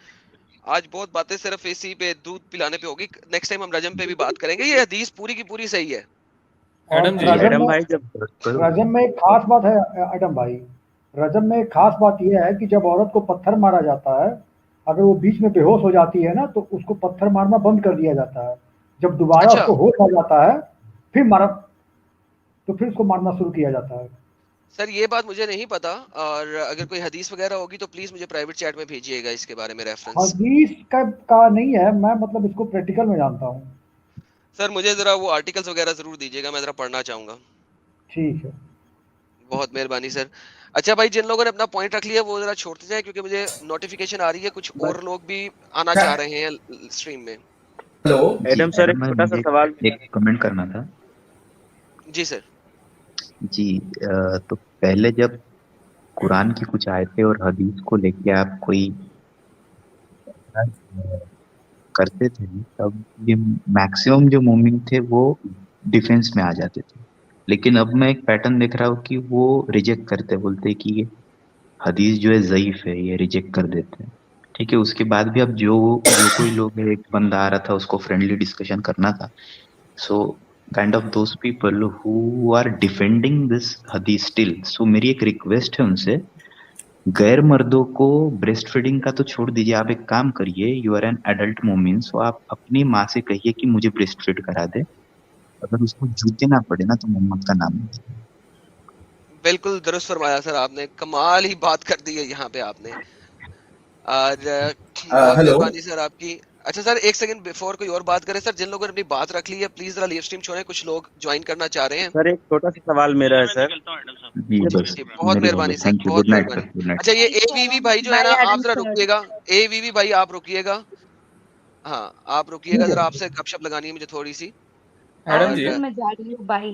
आज बहुत बातें सिर्फ इसी पे दूध पिलाने पे होगी, नेक्स्ट टाइम हम रजम पे भी बात करेंगे। ये हदीस पूरी की पूरी सही है। और मैडम जी, एडम भाई जब रजम में एक खास बात है एडम भाई, रजम में एक खास बात यह है कि जब औरत को पत्थर मारा जाता है, अगर वो बीच में बेहोश हो जाती है ना, तो उसको पत्थर मारना बंद कर दिया जाता है। जब दोबारा अच्छा, उसको होश आ जाता है, फिर मारा, तो फिर उसको मारना शुरू किया जाता है। सर ये बात मुझे नहीं पता, और अगर कोई हदीस वगैरह होगी तो प्लीज मुझे प्राइवेट चैट में भेजिएगा इसके बारे में रेफरेंस। हदीस का नहीं है, मैं मतलब इसको प्रैक्टिकल में जानता हूँ। सर मुझे जरा वो आर्टिकल्स वगैरह जरूर दीजिएगा, मैं जरा पढ़ना चाहूंगा। ठीक है, बहुत मेहरबानी सर। अच्छा भाई, जिन लोगों ने अपना पॉइंट रख लिया वो जरा छोड़ते जाए, क्योंकि मुझे नोटिफिकेशन आ रही है कुछ और लोग भी आना चाह रहे हैं स्ट्रीम में। हेलो एडम सर, एक छोटा सा सवाल, एक कमेंट करना था। जी सर। जी तो पहले जब कुरान की कुछ आयतें और हदीस को लेके आप कोई करते थे, तब ये मैक्सिमम जो मोमिन थे वो डिफेंस में आ जाते थे, लेकिन अब मैं एक पैटर्न देख रहा हूँ कि वो रिजेक्ट करते, बोलते कि ये हदीस जो है ज़ईफ है, ये रिजेक्ट कर देते हैं। ठीक है, उसके बाद भी अब जो कोई लोग, एक बंदा आ रहा था, उसको फ्रेंडली डिस्कशन करना था, so kind of those people who are defending this हदीस स्टिल। सो मेरी एक रिक्वेस्ट है उनसे, गैर मर्दों को ब्रेस्ट फीडिंग का तो छोड़ दीजिए, आप एक काम करिए, यू आर एन एडल्ट मोमिन, सो आप अपनी माँ से कहिए कि मुझे ब्रेस्ट फीड करा दे, अगर उसको जूते ना पड़े ना तो मोहम्मद का नाम नहीं। बिल्कुल दुरुस्त फरमाया सर आपने, कमाल ही बात कर दी है यहाँ पे आपने। और बहुत मेहरबानी सर आपकी। अच्छा सर, एक सेकंड बिफोर कोई और बात करे, सर जिन लोगों ने अपनी बात रख ली है प्लीज जरा लाइव स्ट्रीम छोड़ें, कुछ लोग ज्वाइन करना चाह रहे हैं। सर एक छोटा सा सवाल मेरा है सर। बहुत मेहरबानी सर, बहुत मेहरबानी। अच्छा ये एवीवी भाई जो है ना, आप जरा रुकिएगा, एवीवी भाई आप रुकिएगा, हाँ आप रुकिएगा जरा, आपसे गपशप लगानी है मुझे थोड़ी सी। मैडम जी मैं जा रही हूँ, bye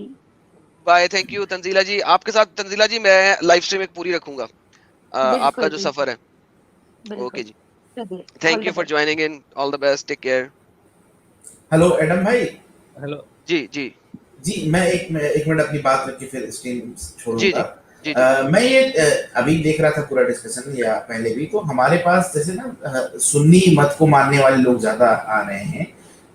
bye, thank you Tanzila जी। आपके साथ तंजीला जी मैं लाइव स्ट्रीम एक पूरी रखूंगा, आपका जो सफर है। ओके जी, thank you for joining in, all the best, take care. Hello Adam भाई। हेलो जी जी जी, मैं एक मिनट अपनी बात रख के फिर स्क्रीन छोड़ूंगा। जी, मैं ये अभी देख रहा था पूरा डिस्कशन, या पहले भी, तो हमारे पास जैसे ना सुन्नी मत को मानने वाले लोग ज्यादा आ रहे हैं,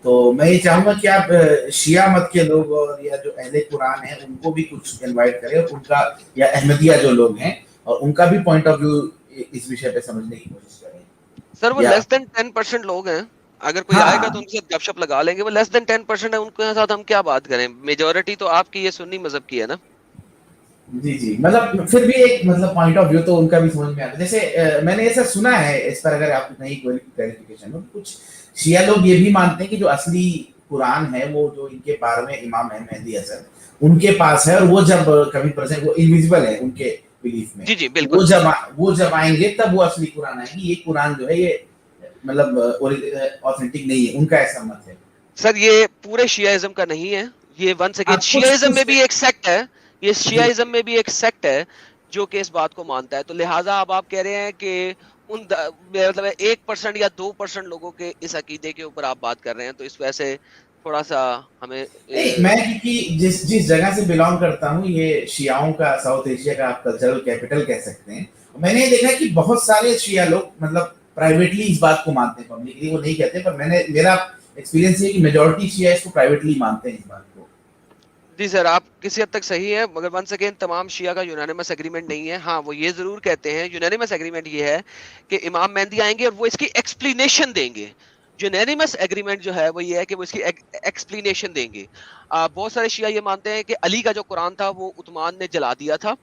तो मैं ये चाहूंगा कि आप शिया मत के लोग और या जो अहले कुरान है उनको भी कुछ इनवाइट करें, और उनका, या अहमदिया जो लोग हैं और उनका भी पॉइंट ऑफ व्यू इस विषय पे समझने की कोशिश करें। सर वो लेस देन 10% लोग हैं, अगर कोई आएगा तो उनके साथ गपशप लगा लेंगे। वो लेस देन 10% है, उनके साथ हम क्या बात करें, मेजॉरिटी तो आपकी ये सुन्नी मजहब की है ना। जी जी, मतलब फिर भी एक मतलब पॉइंट ऑफ व्यू तो उनका भी समझ में आता है। जैसे मैंने ऐसा सुना है, इस पर अगर आप नहीं कोई क्लैरिफिकेशन हो, कुछ शिया लोग ये भी मानते हैं कि जो असली कुरान है वो जो इनके 12वें इमाम है मेहदी हसन, उनके पास है, और वो जब कभी प्रेजेंट, वो इनविजिबल है उनके बिलीफ में। जी जी बिल्कुल। वो जब आएंगे तब वो असली कुरान आएगी, ये कुरान जो है ये मतलब ऑथेंटिक नहीं है, उनका ऐसा मत है। सर ये पूरे शियाइज्म का नहीं है, ये वंस अगेन शियाइज्म में भी एक सेक्ट है, ये शियाइज्म में भी एक सेक्ट है जो कि इस बात को मानता है। तो लिहाजा अब आप कह रहे हैं कि उन मतलब 1% या 2% लोगों के इस अकीदे के ऊपर आप बात कर रहे हैं, तो इस वजह से थोड़ा सा हमें मैं क्योंकि जिस जगह से बिलोंग करता हूँ, ये शियाओं का, साउथ एशिया का आप कल्चरल कैपिटल कह सकते हैं, मैंने देखा कि बहुत सारे शिया लोग मतलब प्राइवेटली इस बात को मानते हैं, पब्लिकली वो नहीं कहते, पर मेरा एक्सपीरियंस ये कि मेजॉरिटी शिया इसको प्राइवेटली मानते हैं इस बात को। जी सर, आप किसी हद तक सही है, मगर वंस अगेन तमाम शिया का यूनानिमस एग्रीमेंट नहीं है। हाँ वो ये जरूर कहते हैं, यूनानिमस एग्रीमेंट ये है कि इमाम मेहदी आएंगे और वो इसकी एक्सप्लेनेशन देंगे। यूनानिमस एग्रीमेंट जो है वो ये है कि वो इसकी एक्सप्लेनेशन देंगे। बहुत सारे शिया ये मानते हैं कि अली का जो कुरान था वो उस्मान ने जला दिया था,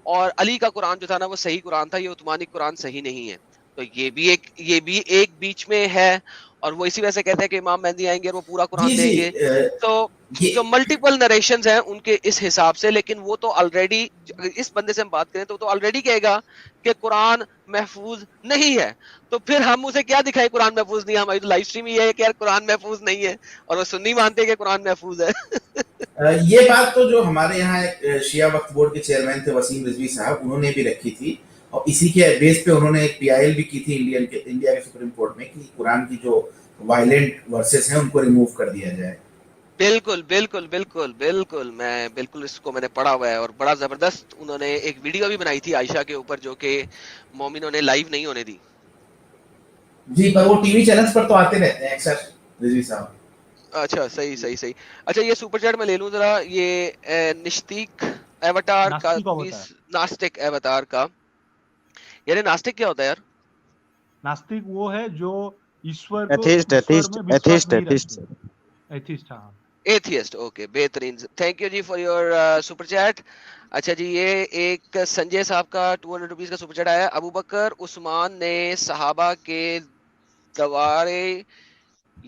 और अली का कुरान जो था ना वो सही कुरान था, ये उस्मानी कुरान सही नहीं है। तो ये भी एक बीच में है, और वो इसी वजह से कहते हैं कि इमाम मेहदी आएंगे और वो पूरा कुरान देंगे। तो जो मल्टीपल नरेशंस हैं उनके इस हिसाब से, लेकिन वो तो ऑलरेडी, इस बंदे से हम बात करें तो ऑलरेडी कहेगा कि कुरान महफूज नहीं है, तो फिर हम उसे क्या दिखाएं कुरान महफूज नहीं है। हमारी तो लाइव स्ट्रीम ही है कि यार कुरान महफूज नहीं है, और वो सुन्नी मानते हैं कि कुरान महफूज है। ये बात तो जो हमारे यहाँ एक शिया वक्फ बोर्ड के चेयरमैन थे वसीम रिजवी साहब, उन्होंने भी रखी थी, और इसी के बेस पे उन्होंने एक पीआईएल भी की थी इंडिया के सुप्रीम कोर्ट में कि कुरान की जो वायलेंट वर्सेस हैं उनको रिमूव कर दिया जाए। बिल्कुल बिल्कुल बिल्कुल बिल्कुल, मैं बिल्कुल इसको मैंने पढ़ा हुआ है, और बड़ा जबरदस्त उन्होंने एक वीडियो भी बनाई थी आयशा के ऊपर, जो कि मोमिनों ने लाइव नहीं होने दी। जी, पर वो टीवी चैनल्स पर तो आते रहते हैं अक्सर रिजवी साहब। अच्छा सही सही सही। अच्छा ये सुपर चैट में ले लूं जरा, ये निश्तिक एवतार का, नास्तिक एवतार का, यार नास्तिक क्या होता है यार? नास्तिक वो है जो ईश्वर को एथिस्ट एथिस्ट। हाँ। एथियस्ट, ओके, बेहतरीन, थैंक यू जी फॉर योर सुपर चैट। अच्छा जी, ये एक संजय साहब का 200 रुपीज का सुपर चैट आया। अबू बकर उस्मान ने सहाबा के दवारे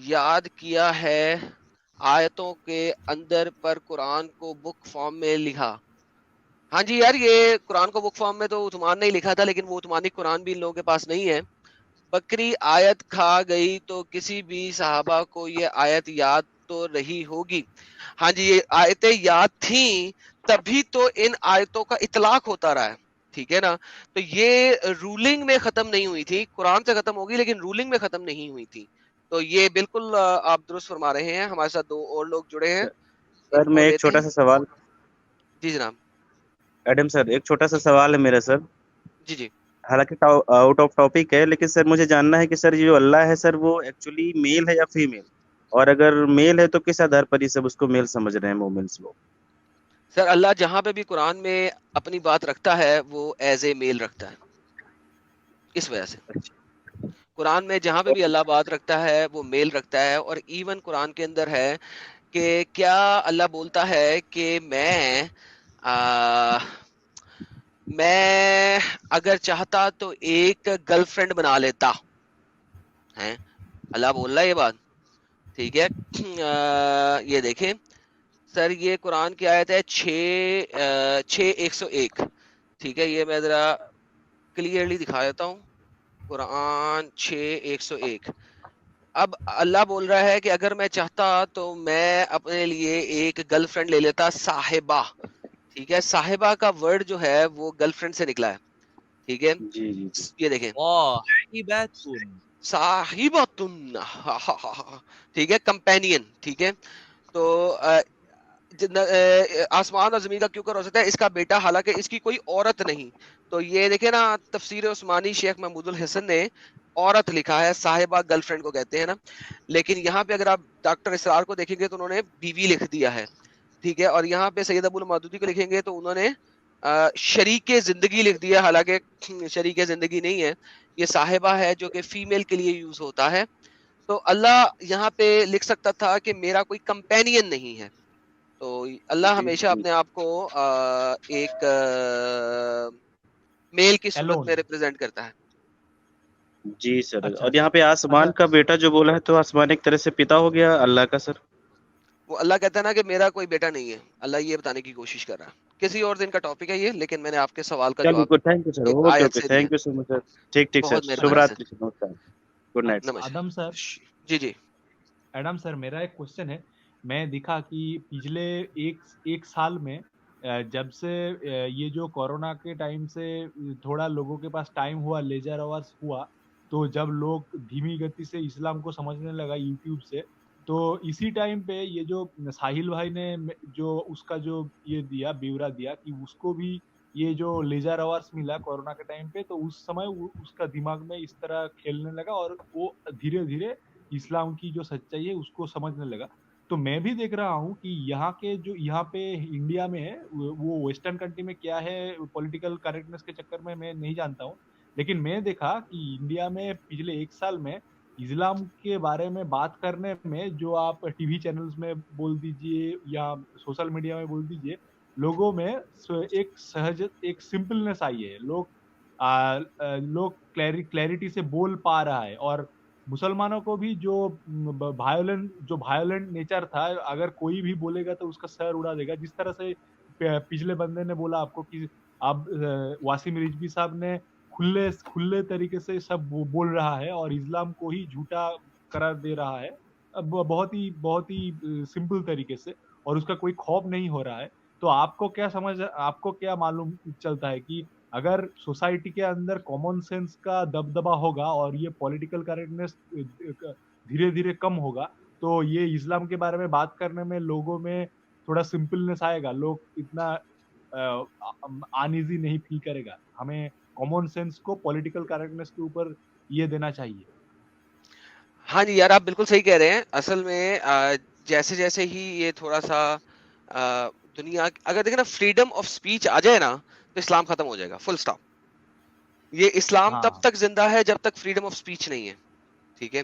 याद किया है आयतों के अंदर, पर कुरान को बुक फॉर्म में लिखा। हाँ जी यार, ये कुरान को बुक फॉर्म में तो उस्मान ने ही लिखा था, लेकिन वो उस्मानी कुरान भी इन लोगों के पास नहीं है। बकरी आयत खा गई तो किसी भी सहाबा को ये आयत याद तो रही होगी। हाँ जी, ये आयतें याद थी, तभी तो इन आयतों का इतलाक होता रहा है, ठीक है ना। तो ये रूलिंग में खत्म नहीं हुई थी, कुरान से खत्म होगी लेकिन रूलिंग में खत्म नहीं हुई थी। तो ये बिल्कुल आप दुरुस्त फरमा रहे हैं। हमारे साथ 2 और लोग जुड़े हैं, सर इनको मैं एक लेते छोटा हैं। सा सवाल, जी जनाब। एडम सर एक छोटा सा सवाल है मेरा सर, जी जी। हालांकि आउट ऑफ टॉपिक है, लेकिन सर मुझे जानना है कि सर ये जो अल्लाह है सर वो एक्चुअली मेल है या फीमेल, और अगर मेल है तो किस आधार पर ये सब उसको मेल समझ रहे हैं मोमेंट्स लोग। सर अल्लाह जहां पे भी कुरान में अपनी बात रखता है वो एज ए मेल रखता है, इस वजह से कुरान में जहां पे भी अल्लाह बात रखता है वो मेल रखता है। और इवन कुरान के अंदर है कि क्या अल्लाह बोलता है कि मैं अगर चाहता तो एक गर्लफ्रेंड बना लेता है, अल्लाह बोल रहा है ये बात, ठीक है। ये देखें सर, ये कुरान की आयत है 6:101, ठीक है। ये मैं जरा क्लियरली दिखा देता हूँ, कुरान 6:101। अब अल्लाह बोल रहा है कि अगर मैं चाहता तो मैं अपने लिए एक गर्लफ्रेंड ले लेता, साहिबा, ठीक है। साहिबा का वर्ड जो है वो गर्लफ्रेंड से निकला है, ठीक है। जी जी जी। ये देखें, साहिबातुन, ठीक है, कंपेनियन, ठीक है। तो आसमान और जमीन का क्यों कर हो सकता है इसका बेटा, हालांकि इसकी कोई औरत नहीं। तो ये देखे ना, तफसीर उस्मानी शेख महमूदुल हसन ने औरत लिखा है, साहिबा गर्लफ्रेंड को कहते हैं ना। लेकिन यहाँ पे अगर आप डॉक्टर इसरार को देखेंगे तो उन्होंने बीवी लिख दिया है, ठीक है। और यहाँ पे सैयद अबुल मौदूदी को लिखेंगे तो उन्होंने शरीके जिंदगी लिख दिया, हालांकि शरीके जिंदगी नहीं है, ये साहिबा है जो कि फीमेल के लिए यूज होता है। तो अल्लाह यहाँ पे लिख सकता था कि मेरा कोई कंपेनियन नहीं है। तो अल्लाह हमेशा अपने आप को एक मेल की सूरत में रिप्रेजेंट करता है। जी सर। अच्छा, और यहाँ पे आसमान का बेटा जो बोला है, तो आसमान एक तरह से पिता हो गया अल्लाह का सर। वो अल्लाह कहता है ना कि मेरा कोई बेटा नहीं है, अल्लाह ये बताने की कोशिश कर रहा है। किसी और दिन का टॉपिक है ये, लेकिन मैंने आपके सवाल का चलिए जवाब गुड, थैंक यू सर, एक ओके आयत ओके, से दिया। Thank you so much sir. ठीक ठीक सर, बहुत शुभ मेहरबानी रात्रि सर, सर, नमस्कार, गुड नाइट सर। नमस्कार। आदम सर, जी जी। एडम सर, मेरा एक क्वेश्चन है। मैं दिखा कि पिछले एक साल में जब से ये जो कोरोना के टाइम से थोड़ा लोगों के पास टाइम हुआ, लेजर आवर्स हुआ, तो जब लोग धीमी गति से इस्लाम को समझने लगा यूट्यूब से, तो इसी टाइम पे ये जो साहिल भाई ने जो उसका जो ये दिया ब्यौरा दिया कि उसको भी ये जो लेजर आवर्स मिला कोरोना के टाइम पे, तो उस समय उसका दिमाग में इस तरह खेलने लगा और वो धीरे धीरे इस्लाम की जो सच्चाई है उसको समझने लगा। तो मैं भी देख रहा हूँ कि यहाँ के जो यहाँ पे इंडिया में है, वो वेस्टर्न कंट्री में क्या है पॉलिटिकल करेक्टनेस के चक्कर में मैं नहीं जानता हूँ, लेकिन मैं देखा कि इंडिया में पिछले एक साल में इस्लाम के बारे में बात करने में, जो आप टीवी चैनल्स में बोल दीजिए या सोशल मीडिया में बोल दीजिए, लोगों में एक सहज, एक सिंपलनेस आई है। लोग क्लैरिटी से बोल पा रहा है। और मुसलमानों को भी जो वायलेंट नेचर था, अगर कोई भी बोलेगा तो उसका सर उड़ा देगा। जिस तरह से पिछले बंदे ने बोला आपको कि आप वासिम रिजवी साहब ने खुले तरीके से सब बोल रहा है और इस्लाम को ही झूठा करार दे रहा है, बहुत ही सिंपल तरीके से, और उसका कोई खौफ नहीं हो रहा है। तो आपको क्या मालूम चलता है कि अगर सोसाइटी के अंदर कॉमन सेंस का दबदबा होगा और ये पॉलिटिकल करेक्टनेस धीरे धीरे कम होगा, तो ये इस्लाम के बारे में बात करने में लोगों में थोड़ा सिंपलनेस आएगा, लोग इतना अनईजी नहीं फील करेगा। हमें कॉमन सेंस को पॉलिटिकल करेक्टनेस के ऊपर ये देना चाहिए। हाँ जी यार, आप बिल्कुल सही कह रहे हैं। असल में जैसे जैसे ही ये थोड़ा सा दुनिया, अगर देखें ना, फ्रीडम ऑफ स्पीच आ जाए ना तो इस्लाम खत्म हो जाएगा, फुल स्टॉप। ये इस्लाम तब तक जिंदा है जब तक फ्रीडम ऑफ स्पीच नहीं है, ठीक है।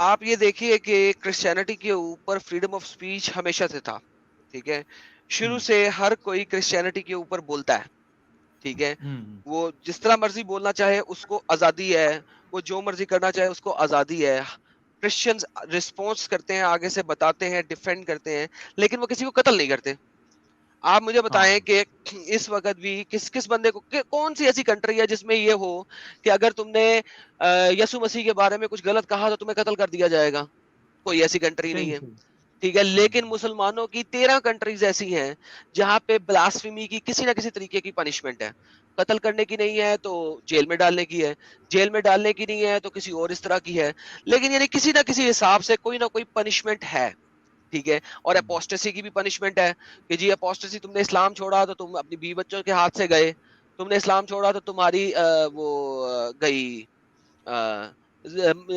आप ये देखिए कि क्रिश्चियनिटी के ऊपर फ्रीडम ऑफ स्पीच हमेशा से था, ठीक है। शुरू से हर कोई क्रिश्चियनिटी के ऊपर बोलता है, ठीक है। वो जिस तरह मर्जी बोलना चाहे उसको आजादी है, वो जो मर्जी करना चाहे उसको आजादी है। क्रिश्चियंस रिस्पॉन्स करते हैं, आगे से बताते हैं, डिफेंड करते हैं, लेकिन वो किसी को कत्ल नहीं करते। आप मुझे बताएं कि इस वक्त भी किस किस बंदे को कौन सी ऐसी कंट्री है जिसमें ये हो कि अगर तुमने यीशु मसीह के बारे में कुछ गलत कहा तो तुम्हें कत्ल कर दिया जाएगा? कोई ऐसी कंट्री नहीं है, ठीक है। लेकिन मुसलमानों की 13 कंट्रीज ऐसी हैं जहां पे ब्लास्फेमी की किसी ना किसी तरीके की पनिशमेंट है। कत्ल करने की नहीं है तो जेल में डालने की है, जेल में डालने की नहीं है तो किसी और इस तरह की है, लेकिन यानी किसी ना किसी हिसाब से कोई ना कोई पनिशमेंट है, ठीक है। और अपोस्टेसी की भी पनिशमेंट है कि जी अपोस्टेसी, तुमने इस्लाम छोड़ा तो तुम अपनी बीवी बच्चों के हाथ से गए, तुमने इस्लाम छोड़ा तो तुम्हारी गई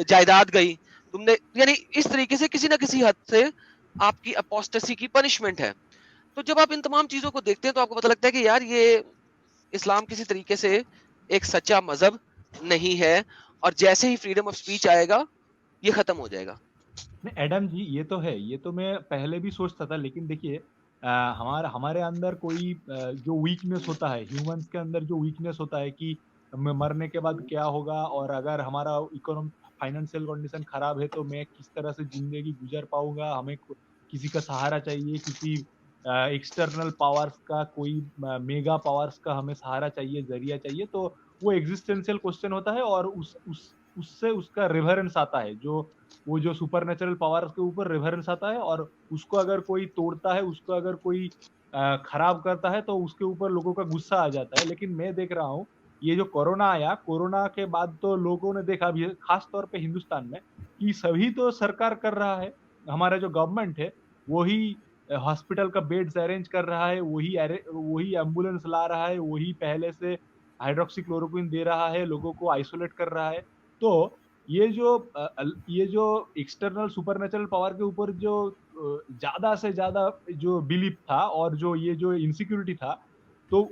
जायदाद गई, तुमने, यानी इस तरीके से किसी ना किसी हद से आपकी अपोस्टेसी की पनिशमेंट है। तो जब आप इन तमाम चीजों को देखते हैं तो आपको पता लगता है कि यार ये इस्लाम किसी तरीके से एक सच्चा मजहब नहीं है, और जैसे ही फ्रीडम ऑफ स्पीच आएगा ये खत्म हो जाएगा। नहीं एडम जी, ये तो है, ये तो मैं पहले भी सोचता था, लेकिन देखिए हमारे अंदर कोई जो वीकनेस होता है, ह्यूमंस के अंदर जो वीकनेस होता है कि मरने के बाद क्या होगा, और अगर हमारा इकोनॉमिक फाइनेंशियल कंडीशन खराब है तो मैं किस तरह से जिंदगी गुजर पाऊंगा, हमें किसी का सहारा चाहिए, किसी एक्सटर्नल पावर्स का, कोई मेगा पावर्स का हमें सहारा चाहिए, जरिया चाहिए। तो वो एग्जिस्टेंशियल क्वेश्चन होता है, और उससे उसका रिफरेंस आता है, वो जो सुपरनेचुरल पावर्स के ऊपर रेफरेंस आता है, और उसको अगर कोई तोड़ता है, उसको अगर कोई खराब करता है तो उसके ऊपर लोगों का गुस्सा आ जाता है। लेकिन मैं देख रहा हूँ ये जो कोरोना आया, कोरोना के बाद तो लोगों ने देखा, अभी खास तौर पे हिंदुस्तान में, कि सभी तो सरकार कर रहा है, हमारा जो गवर्नमेंट है वही हॉस्पिटल का बेड्स अरेंज कर रहा है, वही एम्बुलेंस ला रहा है, वही पहले से हाइड्रोक्सीक्लोरोक्विन दे रहा है, लोगों को आइसोलेट कर रहा है। तो ये जो एक्सटर्नल सुपरनेचुरल पावर के ऊपर जो ज्यादा से ज्यादा जो बिलीफ था, और जो ये जो इनसिक्योरिटी था, तो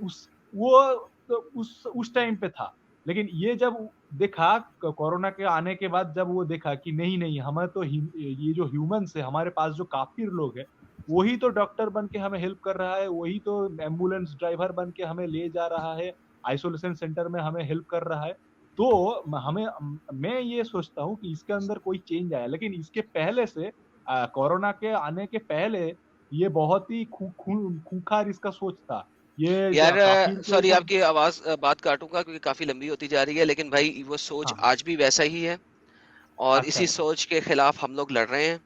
उस टाइम पे था। लेकिन ये जब देखा कोरोना के आने के बाद, जब वो देखा कि नहीं हमें तो ये जो ह्यूमंस है, हमारे पास जो काफिर लोग हैं, वही तो डॉक्टर बन के हमें हेल्प कर रहा है, वही तो एम्बुलेंस ड्राइवर बन के हमें ले जा रहा है, आइसोलेशन सेंटर में हमें हेल्प कर रहा है। तो मैं ये सोचता हूँ कि इसके अंदर कोई चेंज आया, लेकिन इसके पहले से कोरोना के आने के पहले ये बहुत ही खूंखार इसका सोच था। ये यार सॉरी आपकी बात काटूंगा क्योंकि काफी लंबी होती जा रही है, लेकिन भाई वो सोच आज भी वैसा ही है, और इसी सोच के खिलाफ हम लोग लड़ रहे हैं,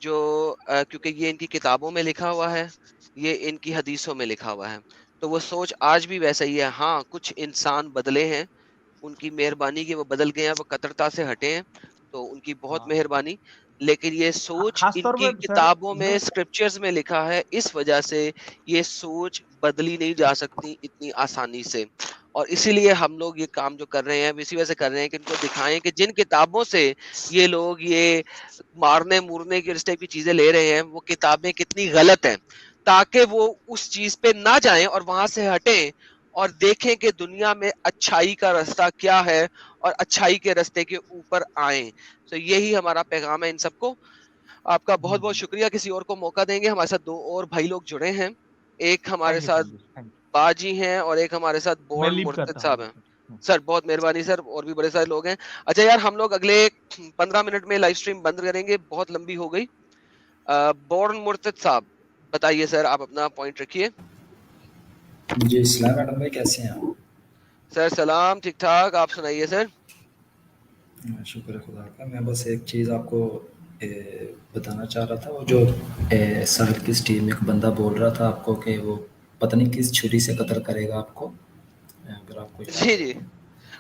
जो क्योंकि ये इनकी किताबों में लिखा हुआ है, ये इनकी हदीसों में लिखा हुआ है, तो वो सोच आज भी वैसा ही है। हाँ, कुछ इंसान बदले हैं, उनकी मेहरबानी की वो बदल गए हैं, वो कतरता से हटे हैं, तो उनकी बहुत मेहरबानी। लेकिन ये सोच इनकी किताबों में, स्क्रिप्चर्स में लिखा है, इस वजह से ये सोच बदली नहीं जा सकती इतनी आसानी से। और इसीलिए हम लोग ये काम जो कर रहे हैं इसी वजह से कर रहे हैं कि इनको दिखाएं कि जिन किताबों से ये लोग ये मारने मूरने की इस टाइप की चीजें ले रहे हैं, वो किताबें कितनी गलत हैं, ताकि वो उस चीज पे ना जाएं और वहां से हटें और देखें कि दुनिया में अच्छाई का रास्ता क्या है, और अच्छाई के रास्ते के ऊपर आए। तो यही हमारा पैगाम है इन सबको। आपका बहुत बहुत शुक्रिया। किसी और को मौका देंगे। हमारे साथ दो और भाई लोग जुड़े हैं, एक हमारे साथ बाजी हैं और एक हमारे साथ बोर्न मुर्तद साहब हैं। सर बहुत मेहरबानी सर, और भी बड़े सारे लोग हैं। अच्छा यार, हम लोग अगले 15 मिनट में लाइव स्ट्रीम बंद करेंगे, बहुत लंबी हो गई। बोर्न मुर्तद साहब बताइए सर, आप अपना पॉइंट रखिए। जी सलाम मैडम भाई, कैसे हैं आप? सर सलाम, ठीक ठाक, आप सुनाइए सर। शुक्र खुदा का। मैं बस एक चीज़ आपको बताना चाह रहा था, वो जो साहिल की स्टीम में एक बंदा बोल रहा था आपको कि वो पता नहीं किस छुरी से कत्ल करेगा आपको, अगर आपको जी जी,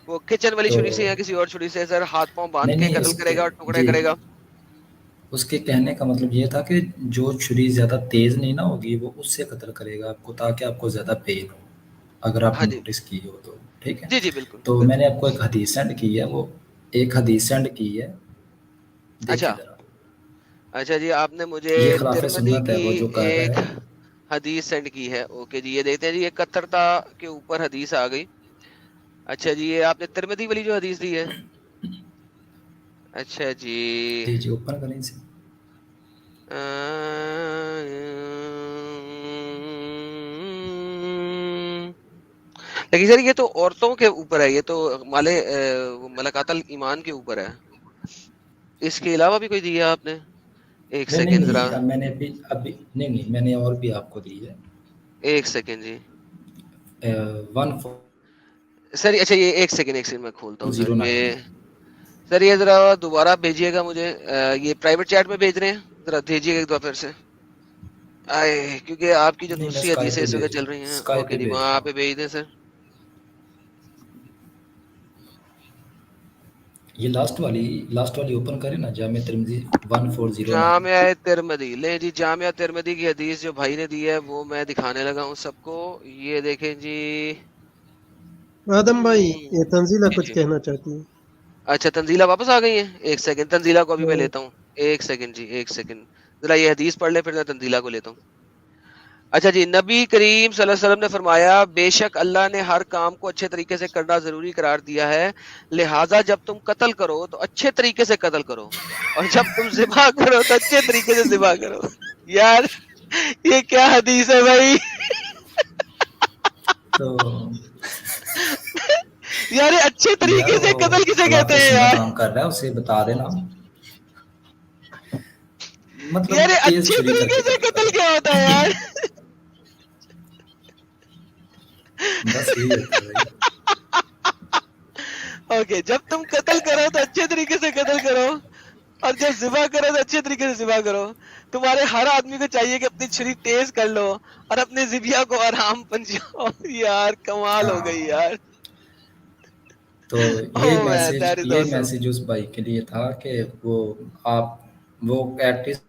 वो किचन वाली छुरी से या किसी और छुरी से सर, हाथ पांव बांध के कत्ल करेगा और टुकड़े करेगा। उसके कहने का मतलब ये था कि जो छुरी ज्यादा तेज नहीं ना होगी, वो उससे कत्ल करेगा आपको, ताकि आपको ज्यादा पेन हो, अगर आपने नोटिस की हो तो। ठीक है जी जी बिल्कुल। तो मैंने आपको एक हदीस सेंड की है, वो एक हदीस सेंड की है, अच्छा अच्छा जी, आपने मुझे तिरमिज़ी की एक हदीस सेंड की है। ओके जी, ये देखते हैं जी, ये कत्तरता के ऊपर हदीस आ गई। अच्छा जी, ये आपने तिरमिज़ी वाली जो हदीस दी है, अच्छा जी। जी ओपन करें इसे। लेकिन सर ये तो औरतों के ऊपर है, ये तो मलकातल ईमान के ऊपर है। इसके अलावा भी कोई दिया आपने? एक नहीं सेकंड नहीं जरा, नहीं, मैंने अभी नहीं मैंने और भी आपको दी है। एक सेकंड जी 1409। सर। अच्छा ये एक सेकंड मैं खोलता हूँ सर। सर ये जरा दोबारा भेजिएगा मुझे। ये प्राइवेट चैट में भेज रहे हैं, जरा भेजिएगा एक बार फिर से। आए, क्योंकि आपकी जो नहीं मैं दूसरी स्काइप हदीसें पे इस वक्त भेज चल रही हैं। स्काइप ओके पे जी, भेज वहाँ रहा पे हूँ। भेज दें सर। ये लास्ट वाली ओपन करें ना, जामिया तिरमिज़ी 1409। जामिया तिरमिज़ी, ले जी जामिया तिरमिज़ी की हदीस जो भाई ने दी है वो मैं दिखाने लगा हूँ सबको। ये देखें जी। आदम भाई, ये तंजीला जी कुछ जी। कहना चाहती है। अच्छा तंजीला वापस आ गई है। एक सेकंड, तंजीला को अभी मैं हाँ। लेता हूँ। एक सेकंड जी, एक सेकंड। जरा ये हदीस पढ़ ले, फिर मैं तंजीला को लेता हूँ। अच्छा जी, नबी करीम सल्लल्लाहु अलैहि वसल्लम ने फरमाया, बेशक अल्लाह ने हर काम को अच्छे तरीके से करना जरूरी करार दिया है, लिहाजा जब तुम कत्ल करो तो अच्छे तरीके से कत्ल करो, और जब तुम ज़िबा करो तो अच्छे तरीके से ज़िबा करो। यार ये क्या हदीस है भाई? तो यार ये अच्छे तरीके से कत्ल किसे कहते हैं यार? काम कर रहा है उसे बता देना। मतलब यार ये तेज अच्छे छुरी तरीके करके से कत्ल क्या होता है यार? बस यही होता है भाई। ओके, जब तुम कत्ल करो तो अच्छे तरीके से कत्ल करो, और जब ज़िबा करो तो अच्छे तरीके से ज़िबा करो। तुम्हारे हर आदमी को चाहिए कि अपनी छुरी तेज कर लो और अपने ज़िबिया को आराम पहुंचाओ। यार कमाल हो गई यार। तो ये मैसेज उस भाई के लिए था कि वो एटलीस्ट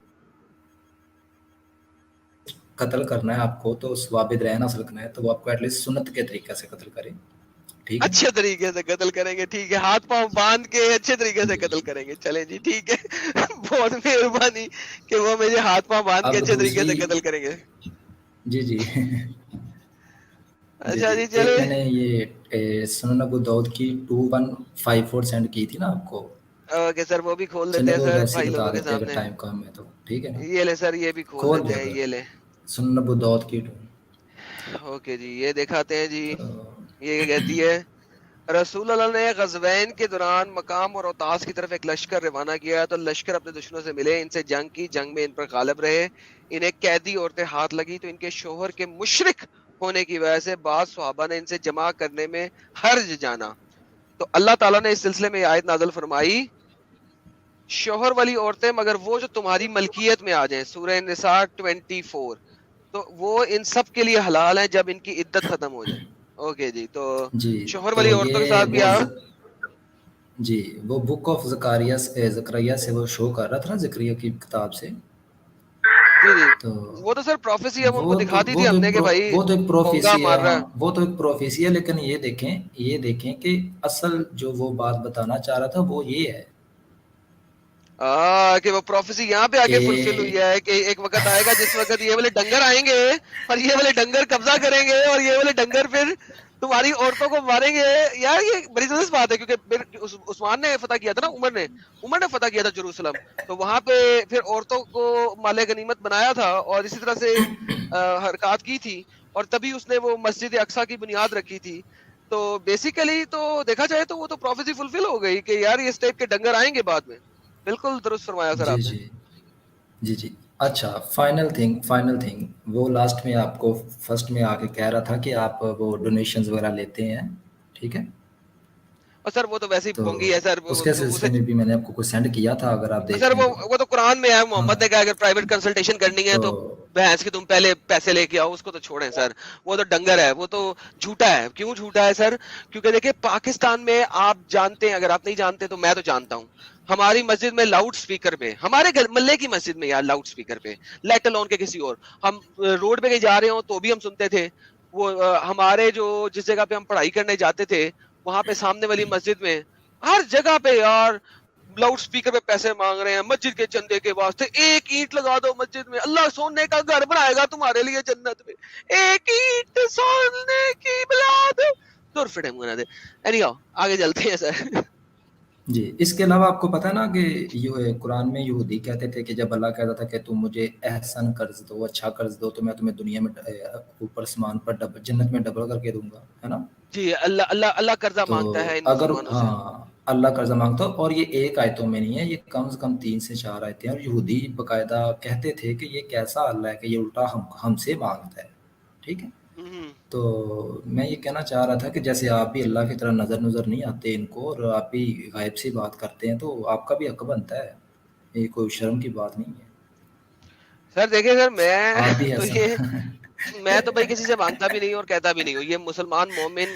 कत्ल करना है आपको, तो स्वाबिद रहना सकना है, तो वो आपको एटलीस्ट सुन्नत के तरीके से कत्ल करें। ठीक है, अच्छे तरीके से कत्ल करेंगे। ठीक है, हाथ पांव बांध के अच्छे तरीके से कत्ल करेंगे। चले जी ठीक है। बहुत मेहरबानी कि वो मुझे हाथ पांव बांध के अच्छे तरीके से कत्ल करेंगे। जी अच्छा जी एक चले। मैंने ये सुनन अबू दाऊद की 2154 सेंड की थी ना आपको। ओके सर, वो भी खोल देते चलिए हैं वो सर वैसे ही भाई बता लोगों के देते हैं अगर सामने। टाइम कम है तो। ठीक है ना, ये ले सर, ये भी खोल देते हैं। ये ले सुनन अबू दाऊद की। ओके जी, ये दिखाते हैं जी। ये कहती है, रसूल अल्लाह ने गज़वैन के दौरान मकाम और औतास की तरफ एक लश्कर रवाना किया, तो लश्कर अपने दुश्मनों से मिले, इनसे जंग की, जंग में इन पर गालिब रहे। इन्हें कैदी औरतें हाथ लगी तो इनके शोहर के मुशरिक होने की वजह से बाद सहाबा ने इनसे जमा करने में हर्ज जाना। तो अल्लाह ताला ने इस सिलसिले में आयत नाज़िल फरमाई, शोहर वाली औरतें मगर वो जो तुम्हारी मलकियत में आ जाएं, सूरह निसा 24, तो वो इन सब के लिए हलाल है जब इनकी इद्दत खत्म हो जाए। ओके जी, तो शोहर वाली औरतों के साथ भी जी वो बुक ऑफ ज़करिया से वो शो कर रहा था ना, ज़करिया की किताब से। जी तो वो तो सर प्रोफेसी अब उनको दिखा दी थी वो हमने कि भाई वो तो एक प्रोफेसी मार है। रहा है। वो तो एक प्रोफेसी है, लेकिन ये देखें कि असल जो वो बात बताना चाह रहा था वो ये है कि वो प्रोफेसी यहाँ पे आके फुलफिल हुई है कि एक वक्त आएगा जिस वक्त ये वाले डंगर आएंगे और ये वाले डंगर कब्जा करेंगे और ये वाले डंगर फिर तुम्हारी औरतों को मारेंगे। यार ये बड़ी जबरदस्त बात है, क्योंकि उस्मान ने फतह किया था ना, उमर ने फतह किया था जेरूसलम, तो वहां पे फिर औरतों को माले गनीमत बनाया था और इसी तरह से हरकत की थी, और तभी उसने वो मस्जिद अक्सा की बुनियाद रखी थी। तो बेसिकली तो देखा जाए तो वो तो प्रोफेसी फुलफिल हो गई कि यार इस टाइप के डंगर आएंगे बाद में। बिल्कुल दुरुस्त फरमाया सर आपने। जी अच्छा, फाइनल थिंग वो लास्ट में आपको फर्स्ट में आके कह रहा था कि आप वो डोनेशंस वगैरह लेते हैं, ठीक है। और सर वो तो वैसे ही पोंगी है सर, उसके सिलसिले में भी मैंने आपको कुछ सेंड किया था, अगर आप देख सर वो तो कुरान में है। मोहम्मद ने कहा अगर प्राइवेट कंसल्टेशन करनी है तो भैंस के तुम पहले पैसे लेके आओ, उसको तो छोड़ें सर, वो तो डंगर है, वो तो झूठा है। क्यों झूठा है सर? क्योंकि देखिए पाकिस्तान में आप जानते हैं, अगर आप नहीं जानते तो मैं तो जानता हूँ, हमारी मस्जिद में लाउड स्पीकर पे, हमारे घर मल्ले की मस्जिद में यार लाउड स्पीकर पे, लेट अलोन के किसी और, हम रोड पे कहीं जा रहे हो तो भी हम सुनते थे। वो हमारे जो जिस जगह पे हम पढ़ाई करने जाते थे वहां पे सामने वाली मस्जिद में हर जगह पे यार लाउड स्पीकर पे पैसे मांग रहे हैं मस्जिद के चंदे के वास्ते। एक ईंट लगा दो मस्जिद में, अल्लाह सोने का घर बनाएगा तुम्हारे लिए जन्नत में, एक ईंट सोने की मिला दो दूर फिटे मुना दे। एनीहाउ आगे चलते हैं सर। जी, इसके अलावा आपको पता है ना कि ये कुरान में यहूदी कहते थे कि जब अल्लाह कहता था कि तुम मुझे एहसन कर्ज दो, अच्छा कर्ज दो, तो मैं तुम्हें दुनिया में ऊपर आसमान पर जन्नत में डबल करके दूंगा, है ना? जी, अल्लाह अल्लाह अल्लाह कर्जा तो मांगता है इन अगर मुसलमानों से। अल्लाह कर्जा मांगता, और ये एक आयतों में नहीं है, ये कम से कम 3 से 4 आयतें हैं, और यहूदी बकायदा कहते थे कि ये कैसा अल्लाह है कि ये उल्टा हमसे मांगता है, ठीक है? तो मैं ये कहना चाह रहा था कि जैसे आप भी अल्लाह की तरह नज़र नहीं आते इनको, और आप भी गायब से बात करते हैं, तो आपका भी हक बनता है, ये कोई शर्म की बात नहीं है। सर देखिए सर, आप भी मैं तो ये मैं तो भाई किसी से मांगता भी नहीं और कहता भी नहीं हूँ। ये मुसलमान मोमिन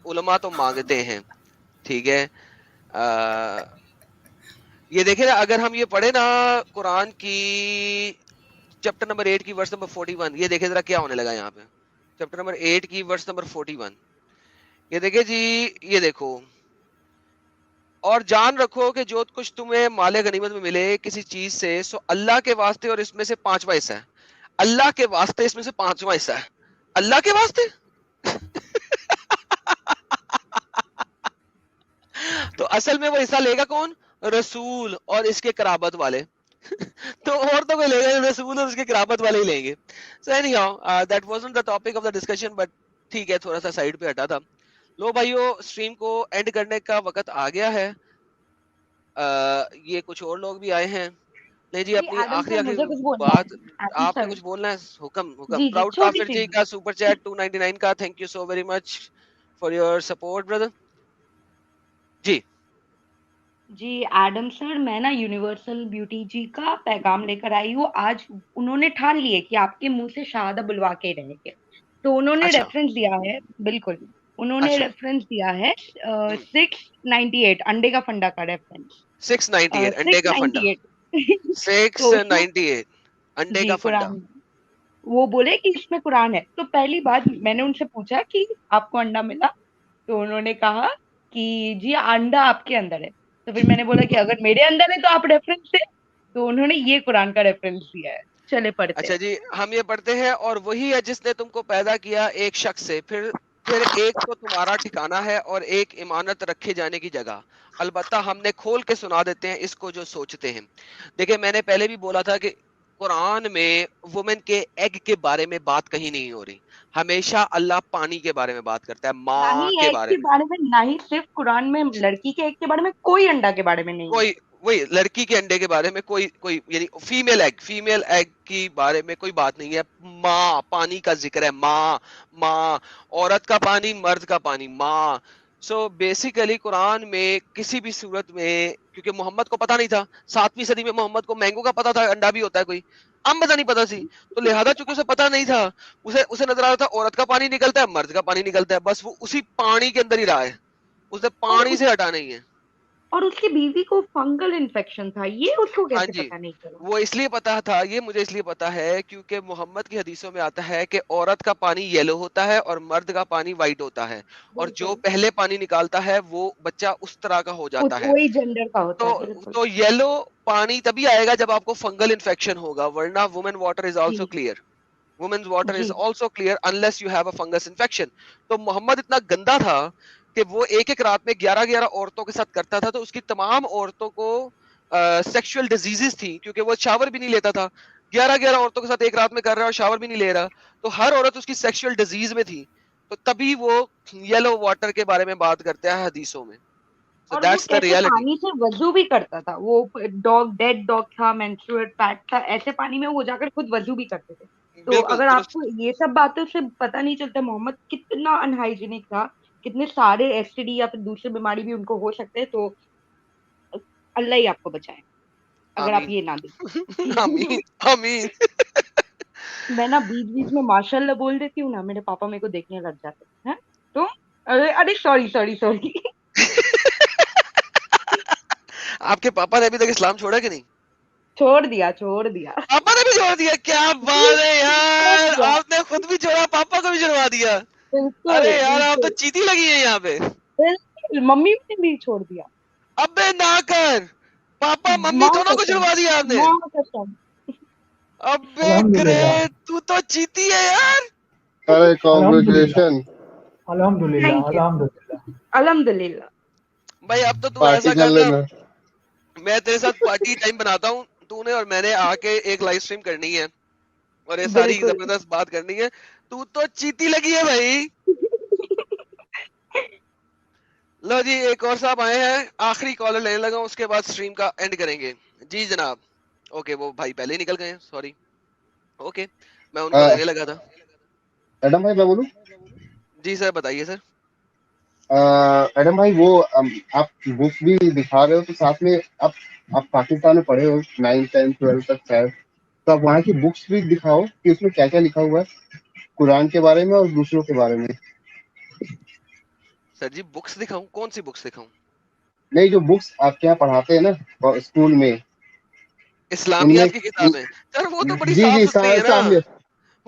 उलमा तो मांगते हैं, ठीक है। ये देखिए ना, अगर हम ये पढ़े ना कुरान की चैप्टर नंबर 8 की वर्स नंबर 41, ये देखिए जरा क्या होने लगा यहाँ पे। चैप्टर नंबर 8 की वर्स नंबर 41, ये देखिए जी, ये देखो, और जान रखो कि जो कुछ तुम्हें माले गनीमत में मिले किसी चीज से, सो अल्लाह के वास्ते और इसमें से 5वां हिस्सा है। अल्लाह के वास्ते इसमें से 5वां हिस्सा है। अल्लाह के वास्ते तो असल में वो हिस्सा लेगा कौन? रसूल और इसके कराबत वाले तो और तो कोई लेगा, रसूल और उसके कराबत वाले ही लेंगे। So anyhow that wasn't the topic of the discussion, but ठीक है, थोड़ा सा साइड पे हटा था। लो भाइयों, स्ट्रीम को एंड करने का वक्त आ गया है। ये कुछ और लोग भी आए हैं। नहीं जी, अपनी आखिरी बात आपने कुछ बोलना है? हुक्म। प्राउड काफिर जी का सुपर चैट 299 का, thank you so very much for your support brother जी। जी एडम सर, मैं ना यूनिवर्सल ब्यूटी जी का पैगाम लेकर आई हूँ। आज उन्होंने ठान लिए कि आपके मुंह से शहादा बुलवा के रहेंगे, तो उन्होंने रेफरेंस दिया है। बिल्कुल, उन्होंने रेफरेंस दिया है 698 अंडे का फंडा का रेफरेंस। 698 अंडे का फंडा 698 अंडे का फंडा। वो बोले कि इसमें कुरान है। तो पहली बात, मैंने उनसे पूछा कि आपको अंडा मिला, तो उन्होंने कहा कि जी अंडा आपके अंदर है। तो फिर मैंने बोला कि अगर मेरे अंदर है तो आप रेफरेंस दे। तो उन्होंने ये कुरान का रेफरेंस दिया है। चले पढ़ते अच्छा जी, हम ये पढ़ते हैं। और वही है जिसने तुमको पैदा किया एक शख्स से, फिर एक तो तुम्हारा ठिकाना है और एक इमानत रखे जाने की जगह। अलबत्ता हमने खोल के सुना देते हैं इसको जो सोचते हैं। देखिए, मैंने पहले भी बोला था कि कुरान में वुमेन के एग के बारे में बात कहीं नहीं हो रही। हमेशा अल्लाह पानी के बारे में बात करता है, माँ के बारे में। ना ही सिर्फ कुरान में लड़की के एग के बारे में, कोई अंडा के बारे में नहीं, कोई वही लड़की के अंडे के बारे में कोई यानी फीमेल एग की बारे में कोई बात नहीं है। माँ, पानी का जिक्र है। माँ, औरत का पानी, मर्द का पानी, माँ। सो बेसिकली कुरान में किसी भी सूरत में, क्योंकि मोहम्मद को पता नहीं था, 7वीं सदी में मोहम्मद को मैंगो का पता था, अंडा भी होता है कोई, अम्ब नहीं पता थी, तो लिहाजा चूंकि उसे पता नहीं था, उसे नजर आ रहा था औरत का पानी निकलता है, मर्द का पानी निकलता है, बस वो उसी पानी के अंदर ही रहा है, उसे पानी से हटा नहीं है। और उसकी बीवी को फंगल इन्फेक्शन था, ये उसको कैसे पता नहीं चला? वो इसलिए पता था, ये मुझे इसलिए पता है क्योंकि मोहम्मद की हदीसों में आता है कि औरत का पानी येलो होता है और मर्द का पानी व्हाइट होता है, और जो पहले पानी निकालता है वो बच्चा उस तरह का हो जाता है, वही जेंडर का होता है। तो येलो पानी तभी आएगा जब आपको फंगल इन्फेक्शन होगा, वरना women water is also clear. Women's water is also clear unless you have a fungus infection. तो मोहम्मद इतना गंदा था कि वो एक रात में 11 औरतों के साथ करता था, तो उसकी तमाम औरतों को सेक्सुअल डिजीजेस थी, क्योंकि वो शावर भी नहीं लेता था। 11 औरतों के साथ एक रात में कर रहा है और शावर भी नहीं ले रहा, तो हर औरत उसकी सेक्सुअल डिजीज में थी। तो तभी वो येलो वाटर के बारे में बात करते हैं हदीसों में। So that's the reality. पानी से वजू भी करता था वो, डेड डॉग था, मेंस्ट्रुएट पैड था, ऐसे पानी में वो जाकर खुद वजू भी करते थे। तो अगर आपको ये सब बातों से पता नहीं चलता मोहम्मद कितना अनहाइजीनिक था, कितने सारे एसटीडी या फिर दूसरी बीमारी भी उनको हो सकते हैं, तो अल्लाह ही आपको बचाए अगर आप ये ना देखें। आमीन आमीन। मैं ना बीच में माशाल्लाह बोल देती हूँ ना, मेरे पापा मेरे को देखने लग जाते हैं। तो अरे सॉरी आपके पापा ने अभी तक इस्लाम छोड़ा कि नहीं? छोड़ दिया। पापा ने भी छोड़ दिया? क्या बात है यार, आपने खुद भी छोड़ा, पापा को भी छुड़वा दिया। अरे यार, आप तो चीटी लगी है यहाँ पे। मम्मी ने भी छोड़ दिया। अबे ना कर, पापा मम्मी दोनों को छुड़वा दिया आपने? अबे ग्रेट, तू तो चीटी है यार। अरे कांग्रेचुलेशन। अल्हम्दुलिल्लाह। भाई अब तो तू पार्टी ऐसा कर करना, लेना। मैं तेरे साथ पार्टी टाइम बनाता हूँ, तूने और मैंने आके एक लाइव स्ट्रीम करनी है और ये सारी बिल्कुल। जबरदस्त बात करनी है। तू तो चीती लगी है भाई। लो जी, एक और साहब आए हैं, आखिरी कॉलर लेने लगा, उसके बाद स्ट्रीम का एंड करेंगे। जी जनाब। ओके, वो भाई पहले ही निकल गए हैं, सॉरी। ओके, मैं उनको लेने लगा था। एडम भाई मैं बोलूं? जी सर, बताइए सर। एडम भाई वो आप बुक भी दिखा रहे हो तो साथ में आप पाकिस्तान में पढ़े हो 9, 10, 12 तक शायद, तो आप वहाँ की बुक्स भी दिखाओ कि उसमें क्या क्या लिखा हुआ है कुरान के बारे में और दूसरों के बारे में। सर जी बुक्स दिखाऊं? कौन सी बुक्स दिखाऊं? नहीं, जो बुक्स आपके यहाँ पढ़ाते हैं ना स्कूल में, उनमें इस्लामियात की किताबें सर, वो तो बड़ी जी साफ जी सुथरी है ना, सामने।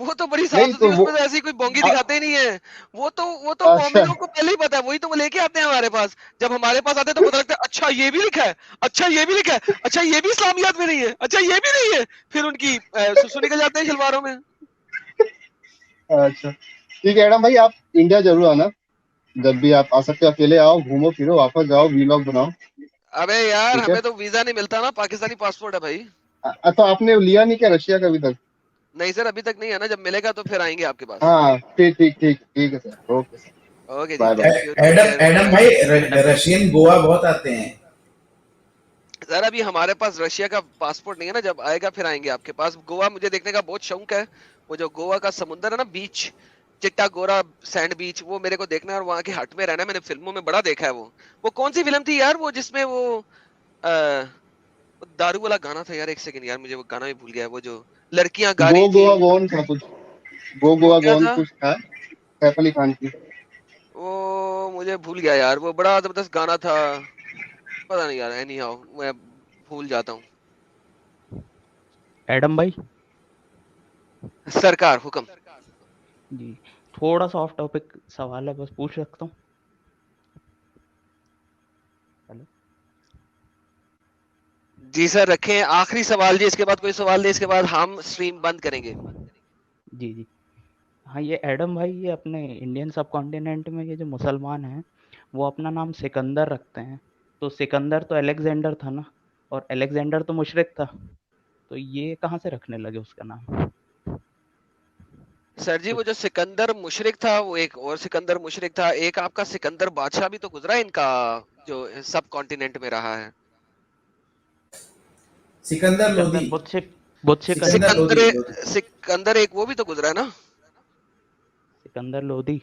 वो तो बड़ी साफ नहीं सुथरी, तो वो उसमें तो ऐसी कोई बोंगी दिखाते ही नहीं है। वो तो अच्छा मोमिनों को पहले ही पता है, वही तो वो लेके आते हैं हमारे पास। जब हमारे पास आते हैं तो पता लगता है, अच्छा ये भी लिखा है, अच्छा ये भी लिखा है, अच्छा ये भी इस्लामियात में नहीं है, अच्छा ये भी नहीं है। फिर उनकी सुसु निकल जाते हैं शलवारों में। अच्छा ठीक है एडम भाई, आप इंडिया जरूर आना, जब भी आप आ सकते हो, अकेले आओ, घूमो फिरो, वापस जाओ, वीलॉग बनाओ। अबे यार, ठीक है। हमें तो वीजा नहीं मिलता ना, पाकिस्तानी पासपोर्ट है भाई। तो आपने लिया नहीं क्या रशिया का अभी तक? नहीं सर, अभी तक नहीं है ना, जब मिलेगा तो फिर आएंगे आपके पास। हाँ ठीक ठीक ठीक ठीक है सर, ओके सर, ओके जी, bye bye. Thank you, take Adam care, Adam bye. भाई, रशियन गोवा बहुत आते हैं। सर अभी हमारे पास रशिया का पासपोर्ट नहीं है ना, जब आएगा फिर आएंगे आपके पास। गोवा मुझे देखने का बहुत शौक है, वो जो गोवा का समुंदर है ना, बीच, चिट्टा गोरा सैंड बीच, वो मेरे को देखना है और वहाँ की हट में रहना है। मैंने फिल्मों में बड़ा देखा है वो कौन सी फिल्म थी यार, वो जिसमें वो दारू वाला गाना था यार, एक सेकंड यार, मुझे वो गाना भी भूल गया है, वो जो लड़कियां गा गो रही थी। गोवा गॉन था कुछ, गो वो गोवा क्या गॉन था? कुछ था, सैफ अली खान की। वो मुझे भूल गया यार, वो बड़ा जबरदस्त गाना था, पता नहीं यार, एनी हाउ मैं भूल जाता हूँ। एडम भाई सरकार हुक्म। जी, थोड़ा सा ऑफ टॉपिक सवाल है, बस पूछ सकता हूँ? हेलो जी सर, रखें आखिरी सवाल जी, इसके बाद कोई सवाल नहीं, इसके बाद हम स्ट्रीम बंद करेंगे। जी जी, हाँ ये एडम भाई, ये अपने इंडियन सब कॉन्टिनेंट में ये जो मुसलमान हैं वो अपना नाम सिकंदर रखते हैं, तो सिकंदर तो अलेक्जेंडर था ना, और अलेक्जेंडर तो मुशरिक था, तो ये कहाँ से रखने लगे उसका नाम? सर जी वो जो सिकंदर मुशरिक था, वो एक और सिकंदर मुशरिक था, एक आपका सिकंदर बादशाह भी तो गुजरा है इनका, जो सब कॉन्टिनेंट में रहा है। सिकंदर लोधी, सिकंदर एक वो भी तो गुजरा है ना, सिकंदर लोधी,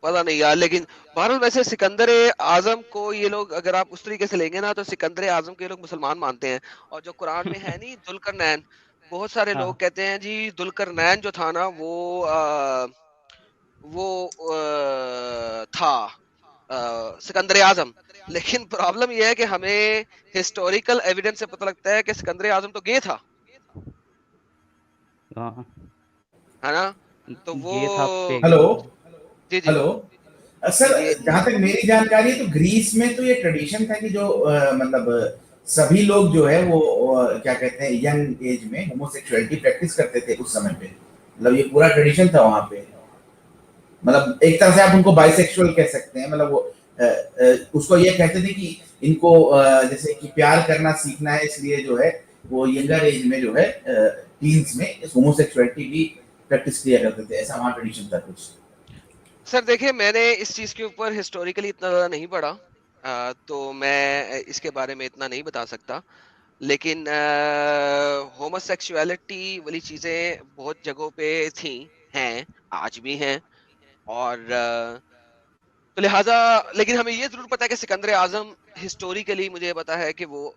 पता नहीं यार। लेकिन बहरहाल वैसे सिकंदर आजम को ये लोग, अगर आप उस तरीके से लेंगे ना, तो सिकंदर आजम को ये लोग मुसलमान मानते हैं। और जो कुरान में है नहीं, दुलकरनैन, बहुत सारे लोग कहते हैं जी दुलकरनैन जो था ना, वो था सिकंदर आजम। लेकिन प्रॉब्लम यह है कि हमें हिस्टोरिकल एविडेंस से पता लगता है कि सिकंदर आजम तो गे था, है ना, तो वो हेलो जी जी हेलो सर, जहाँ तक मेरी जानकारी है तो ग्रीस में तो ये ट्रेडिशन था कि जो मतलब सभी लोग जो है वो क्या कहते हैं, यंग एज में होमोसेक्सुअलिटी प्रैक्टिस करते थे उस समय पे, मतलब ये पूरा ट्रेडिशन था वहाँ पे। मतलब एक तरह से आप उनको बाइसेक्सुअल कह सकते हैं, मतलब वो उसको ये कहते थे कि इनको जैसे कि प्यार करना सीखना है, इसलिए जो है वो यंगर एज में जो है टीन्स में होमोसेक्सुअलिटी भी प्रैक्टिस किया करते थे, ऐसा वहाँ ट्रेडिशन था कुछ। सर देखिए, मैंने इस चीज के ऊपर हिस्टोरिकली इतना ज्यादा नहीं पढ़ा, तो मैं इसके बारे में इतना नहीं बता सकता। लेकिन होमोसेक्सुअलिटी वाली चीजें बहुत जगहों पे थी, हैं, आज भी हैं, और तो लिहाजा, लेकिन हमें ये जरूर पता है कि सिकंदर आजम हिस्टोरिकली मुझे पता है कि वो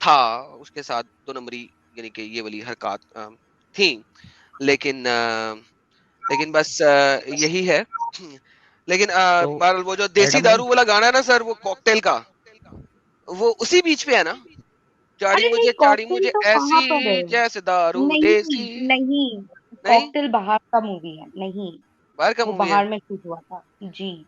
था, उसके साथ 2 नंबरी यानी कि ये वाली हरकत थी, लेकिन बस यही है। लेकिन बहरहाल वो जो देसी दारू वाला गाना है ना सर, वो कॉकटेल का, वो उसी बीच पे है ना, चाड़ी अरे नहीं, मुझे कॉकटेल तो कहाँ पर है? ऐसी जैसे दारू नहीं देसी। नहीं, कॉकटेल बाहर का मूवी है, नहीं बाहर का वो मूवी है? बाहर में शूट हुआ था जी।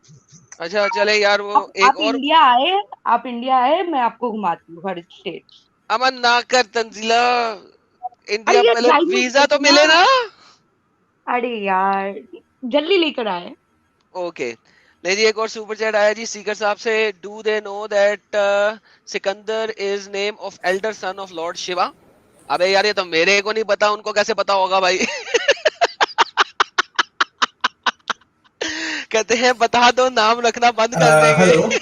अच्छा चले यार, वो आप एक और इंडिया आए, मैं आपको घुमाती हूँ हर स्टेट। अमन ना कर तंजीला, अरे इंडिया यार पहले जाइए वीजा तो देखना। मिले ना। अरे यार जल्दी लेकर आए। ओके, नहीं जी, एक और सुपर चैट आया जी सीकर साहब से। Do they know that Sikandar is name of elder son of Lord Shiva. अबे यार ये तो मेरे को नहीं पता, उनको कैसे पता होगा भाई। कहते हैं बता दो नाम रखना बंद कर देंगे।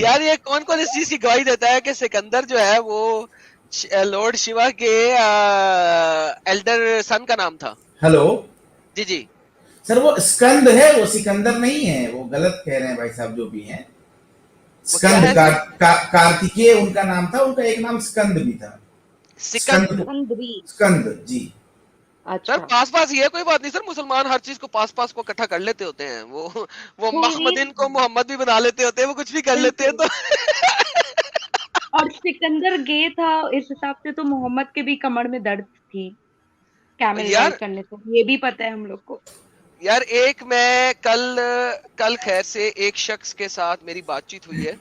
यार ये कौन कौन इस चीज की गवाही देता है कि सिकंदर जो है वो लॉर्ड शिवा के एल्डर सन का नाम था। हेलो जी जी सर, वो स्कंद है, वो सिकंदर नहीं है, वो गलत कह रहे हैं भाई साहब जो भी हैं। स्कंद कार्तिकेय उनका नाम था, उनका एक नाम स्कंद भी था। स्कंद जी। अच्छा। सर पास पास ये कोई बात नहीं सर, मुसलमान हर चीज को पास पास को इकट्ठा कर लेते होते हैं। वो महमदिन को मोहम्मद भी बना लेते होते हैं, वो कुछ भी कर लेते हैं। तो और सिकंदर गे था, इस हिसाब से तो मोहम्मद के भी कमर में दर्द थी कैमल राइड करने से, ये भी पता है हम लोग को। यार एक मैं कल खैर से एक शख्स के साथ मेरी बातचीत हुई है।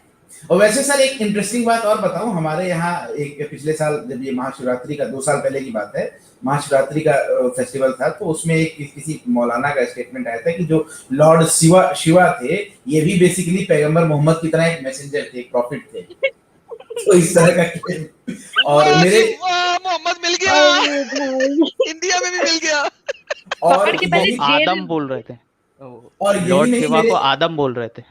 और वैसे सर एक इंटरेस्टिंग बात और बताऊं, हमारे यहाँ एक पिछले साल जब ये महाशिवरात्रि का 2 साल पहले की बात है, महाशिवरात्रि का फेस्टिवल था, तो उसमें एक किसी मौलाना का स्टेटमेंट आया था कि जो लॉर्ड शिवा थे ये भी बेसिकली पैगंबर मोहम्मद की तरह एक मैसेंजर थे, एक प्रॉफिट थे। तो इस तरह का और मेरे मोहम्मद मिल गया, इंडिया में भी मिल गया। और आदम बोल रहे थे, और लॉर्ड शिवा को आदम बोल रहे थे।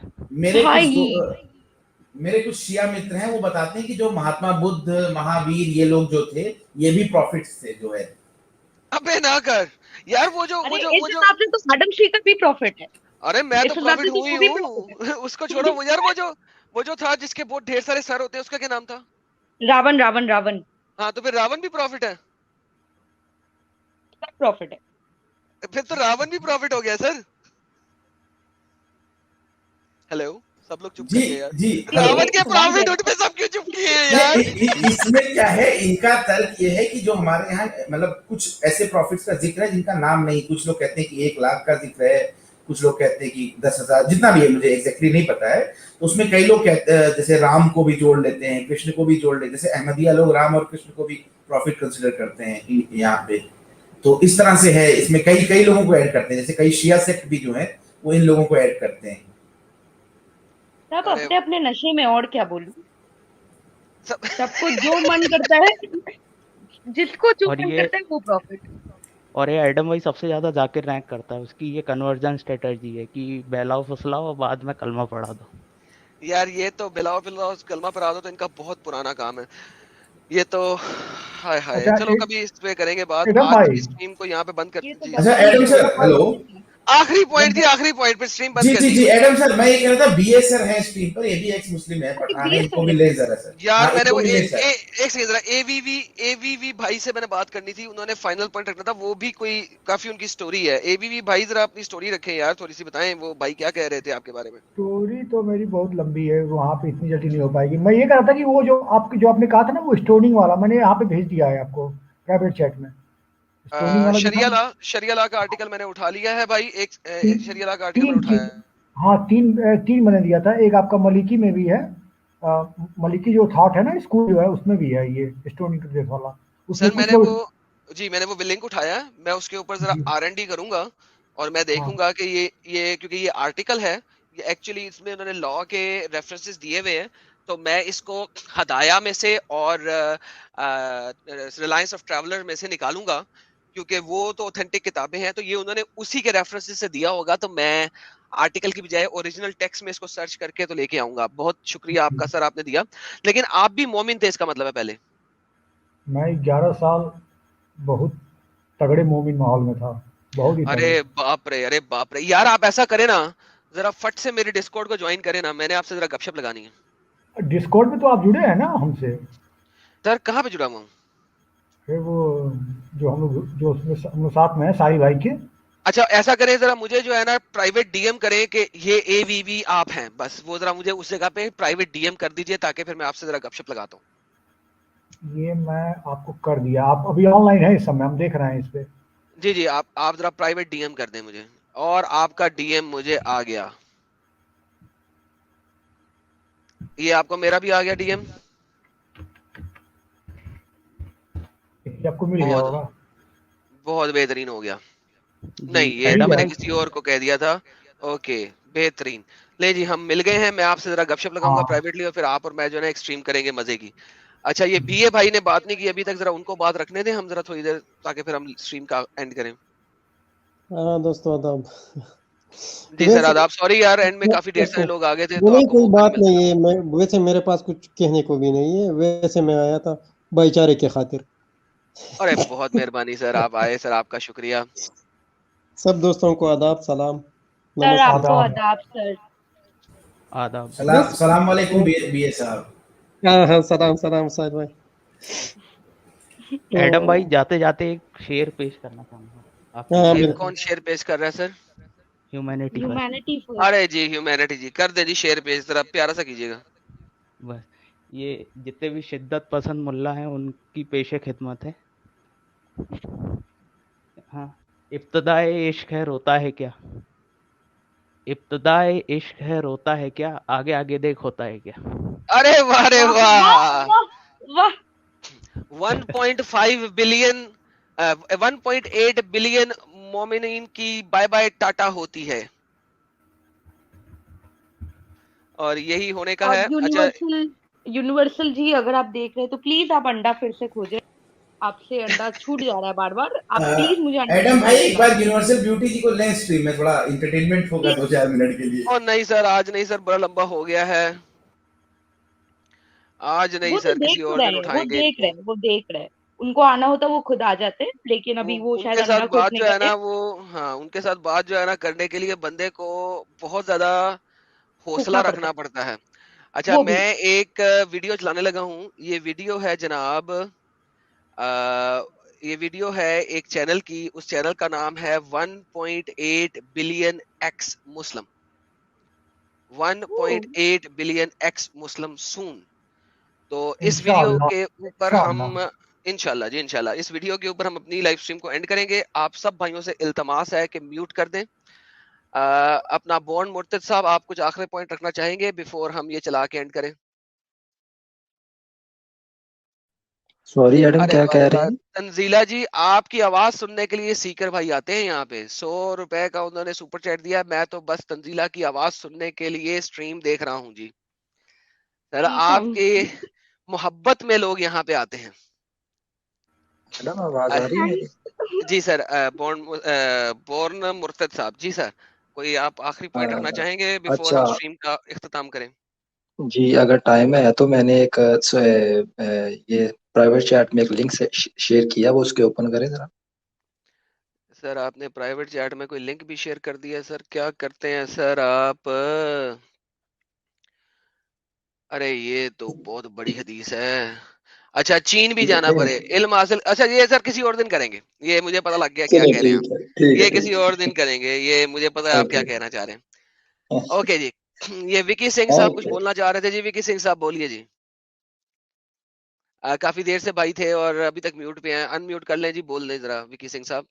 मेरे कुछ शिया मित्र हैं, वो बताते हैं कि जो महात्मा बुद्ध, महावीर, ये लोग जो थे ये भी प्रॉफिट्स थे जो है। अबे ना कर यार, वो जो तो आदम शीकर भी प्रॉफिट है। अरे मैं तो प्रॉफिट हुई हूँ। उसको छोड़ो, वो यार वो जो था जिसके बहुत ढेर सारे सर होते हैं, उसका क्या नाम था? रावण। हाँ तो फिर रावण भी प्रॉफिट है। प्रॉफिट है, फिर तो रावण भी प्रॉफिट हो गया सर। हेलो, सब लोग चुप कर गए यार। जी रावण के प्रॉफिट उठ पे सब क्यों चुप किए हैं यार? इसमें क्या है, इनका तर्क ये है कि जो हमारे यहाँ मतलब कुछ ऐसे प्रॉफिट्स का जिक्र है जिनका नाम नहीं, कुछ लोग कहते हैं कि 1 लाख का जिक्र है, कुछ लोग कहते हैं कि 10,000, जितना भी है मुझे एग्जैक्टली नहीं पता है। तो उसमें कई लोग कहते हैं, जैसे राम को भी जोड़ लेते हैं, कृष्ण को भी जोड़ लेते हैं, जैसे अहमदिया लोग राम और कृष्ण को भी प्रॉफिट कंसिडर करते हैं यहाँ पे। तो इस तरह से है, इसमें कई लोगों को ऐड करते हैं, जैसे कई शिया सेक्ट भी जो है वो इन लोगों को ऐड करते हैं। सब अपने अपने नशे में, और क्या बोलूं, सबको जो मन करता है, जिसको जो मन करता है वो प्रॉफिट। और ये एडम भाई सबसे ज्यादा जाकिर रैंक करता है, उसकी ये कन्वर्जन स्ट्रेटजी है कि बहलाओ फुसलाओ और बाद में कलमा पढ़ा दो। यार ये तो बहलाओ फुसलाओ कलमा पढ़ा दो तो इनका बहुत पुराना काम है ये तो। हाय हाय, चलो कभी इस पे करेंगे बात। आज की स्ट्रीम को यहाँ पे बंद करते हैं। अच्छा एडम सर, हेलो, आखिरी पॉइंट पे स्ट्रीम बंद कर जी एडम सर, मैं ये कह रहा था बीए सर हैं स्ट्रीम पर, ये भी एक्स मुस्लिम है, पठान है, इनको भी ले जरा सर। यार मैंने वो एक सेकंड जरा एवीवी भाई से मैंने बात करनी थी, उन्होंने फाइनल पॉइंट रखना था, वो भी कोई काफी उनकी स्टोरी है। एवीवी भाई जरा अपनी स्टोरी रखें यार, थोड़ी सी बताएं वो भाई क्या कह रहे थे आपके बारे में। स्टोरी तो मेरी बहुत लंबी है, वहाँ पे इतनी जल्दी नहीं हो पाएगी। मैं ये कह रहा था कि वो जो आपने कहा था ना वो स्टोनिंग वाला, मैंने यहाँ पे भेज दिया है आपको प्राइवेट चैट में। शरिया ला का आर्टिकल मैंने उठा लिया है भाई, एक शरिया ला का आर्टिकल मैंने उठाया है। हाँ, तीन मैंने दिया था, एक आपका मलिकी में भी है, मलिकी जो थॉट है ना स्कूल जो है उसमें भी है ये स्टोनिंग वाला। सर मैंने वो लिंक उठाया है, मैं उसके ऊपर जरा R&D करूंगा और मैं देखूंगा कि ये क्योंकि ये आर्टिकल है, ये एक्चुअली इसमें उन्होंने लॉ के रेफरेंसेस दिए हुए हैं, तो मैं इसको हदाया में से और रिलायंस ऑफ ट्रैवलर में से निकालूंगा, क्योंकि वो तो ऑथेंटिक किताबें हैं, तो ये उन्होंने उसी के रेफरेंसेस से दिया होगा, तो मैं आर्टिकल की बजाय ओरिजिनल टेक्स्ट में इसको सर्च करके तो लेके आऊंगा। बहुत शुक्रिया आपका सर, आपने दिया। लेकिन आप भी मोमिन थे इसका मतलब है पहले? मैं 11 साल बहुत तगड़े मोमिन माहौल में था, बहुत ही। अरे बाप रे यार, आप ऐसा करें ना, जरा फट से मेरे डिस्कॉर्ड को ज्वाइन करें ना, मैंने आपसे जरा गपशप लगानी है। डिस्कॉर्ड में तो आप जुड़े हैं ना हमसे? सर कहाँ पे जुड़ा हुआ हूँ? फिर वो जो हम लोग साथ में है साहिल भाई के। अच्छा ऐसा करें, जरा मुझे जो है ना प्राइवेट डीएम करें कि ये एवीवी आप हैं, बस वो जरा मुझे उस जगह पे प्राइवेट डीएम कर दीजिए, ताकि फिर मैं आपसे जरा गपशप लगाता हूँ। ये मैं आपको कर दिया, आप अभी ऑनलाइन है इस समय, हम देख रहे हैं इस पे। जी आप जरा प्राइवेट डीएम कर दें मुझे, और आपका डीएम मुझे आ गया, ये आपको मेरा भी आ गया डीएम, आपको मिल गया होगा। बहुत बेहतरीन हो गया। नहीं ये तो मैंने किसी और को कह दिया था, ओके, बेहतरीन। ले जी, हम मिल गए हैं। मैं आपसे जरा गपशप लगाऊंगा हाँ प्राइवेटली और फिर आप और मैं जो है ना एक स्ट्रीम करेंगे मजे की। अच्छा, ये बीए भाई ने बात नहीं की अभी तक, जरा उनको बात रखने दें हम जरा थोड़ी देर, ताकि फिर हम स्ट्रीम का एंड करें। हाँ दोस्तों आदाब। जी सर, वैसे आदाब। सॉरी यार, एंड में काफी ढेर सारे लोग आ गए थे तो नहीं, आपको कोई मौका नहीं बात मिल नहीं सका। है। मैं वैसे मेरे पास कुछ कहने को भी नहीं है, वैसे मैं आया था भाईचारे के खातिर। अरे बहुत मेहरबानी सर, आप आए सर, आपका शुक्रिया। सब दोस्तों को आदाब, सलाम, सर नमस्ते। आपको आदाब सर। आदाब। सलाम सलाम वालेकुम बीए साहब। हाँ हाँ, सलाम सलाम साहिब भाई। एडम भाई, जाते जाते एक शेर पेश करना चाहूंगा आपके हाँ, लिए। कौन शेर पेश कर रहा है सर? ह्यूमैनिटी पर। Humanity first. अरे जी, ह्यूमैनिटी जी, कर दे जी शेर पेश, जरा प्यारा सा कीजिएगा। बस ये जितने भी शिद्दत पसंद मुल्ला हैं उनकी पेशे खिदमत है। हाँ, इब्तदाए इश्क है रोता है क्या, इब्तदाए इश्क है रोता है क्या, आगे आगे देख होता है क्या। अरे वाह रे वाह। वाह 1.5 बिलियन 1.8 बिलियन मोमिनीन की बाय बाय टाटा होती है, और यही होने का है। अच्छा यूनिवर्सल जी, अगर आप देख रहे हैं तो प्लीज आप अंडा फिर से खोजें। आपसे अंडा छूट जा रहा है बार बार, आप प्लीज मुझे अंडा। एडम भाई एक बार यूनिवर्सल ब्यूटी जी को लें स्ट्रीम में, थोड़ा एंटरटेनमेंट होगा 2-4 मिनट के लिए। और नहीं सर, आज नहीं सर, बड़ा लंबा हो गया है। आज नहीं वो तो सर, किसी और दिन उठाएंगे इनको। वो देख रहे हैं, उनको आना होता वो खुद आ जाते, लेकिन अभी वो शायद उनके साथ अंडा बात खोजने जो है गए। ना वो, हाँ उनके साथ बात जो है ना करने के लिए बंदे को बहुत ज्यादा हौसला रखना पड़ता है। अच्छा, मैं एक वीडियो चलाने लगा हूँ। ये वीडियो है जनाब, ये वीडियो है एक चैनल की, उस चैनल का नाम है 1.8 billion ex Muslim, 1.8 billion ex Muslim soon. तो इस वीडियो के ऊपर हम इंशाल्लाह जी, इंशाल्लाह इस वीडियो के ऊपर हम अपनी लाइव स्ट्रीम को एंड करेंगे। आप सब भाइयों से इल्तमास है कि म्यूट कर दें। अपना बॉन्ड मुर्तद साहब, आप कुछ आखिरी पॉइंट रखना चाहेंगे बिफोर हम ये चला के एंड करें? सॉरी एडम, क्या कह रहे हैं? तंजीला जी, आपकी आवाज सुनने के लिए सीकर भाई आते हैं यहाँ पे, 100 रुपए का उन्होंने सुपर चैट दिया। मैं तो बस तंजीला की आवाज सुनने के लिए स्ट्रीम देख रहा हूँ जी। सर आपके मोहब्बत में लोग यहाँ पे आते हैं। एडम आवाज आ रही है मेरी? जी सर, बोर्न मुर्तद साहब जी सर, कोई आप आखिरी पॉइंट रखना चाहेंगे बिफोर हम स्ट्रीम का इख्तिताम करें? जी, अगर टाइम है तो मैंने एक ये प्राइवेट चैट में एक लिंक से शेयर किया, वो उसके ओपन करें जरा। सर आपने प्राइवेट चैट में कोई लिंक भी शेयर कर दिया सर, क्या करते हैं सर आप? अरे ये तो बहुत बड़ी हदीस है। अच्छा, चीन भी जाना पड़े इल्म हासिल। अच्छा ये सर किसी और दिन करेंगे, ये मुझे पता लग गया क्या कह रहे हैं। ये किसी और दिन करेंगे, ये मुझे पता है आप क्या कहना चाह रहे हैं। ओके जी, ये विकी सिंह साहब कुछ बोलना चाह रहे थे जी। विकी सिंह साहब बोलिए जी। काफी देर से भाई थे और अभी तक म्यूट पे हैं, अनम्यूट कर लें जी, बोल दें जरा विकी सिंह साहब।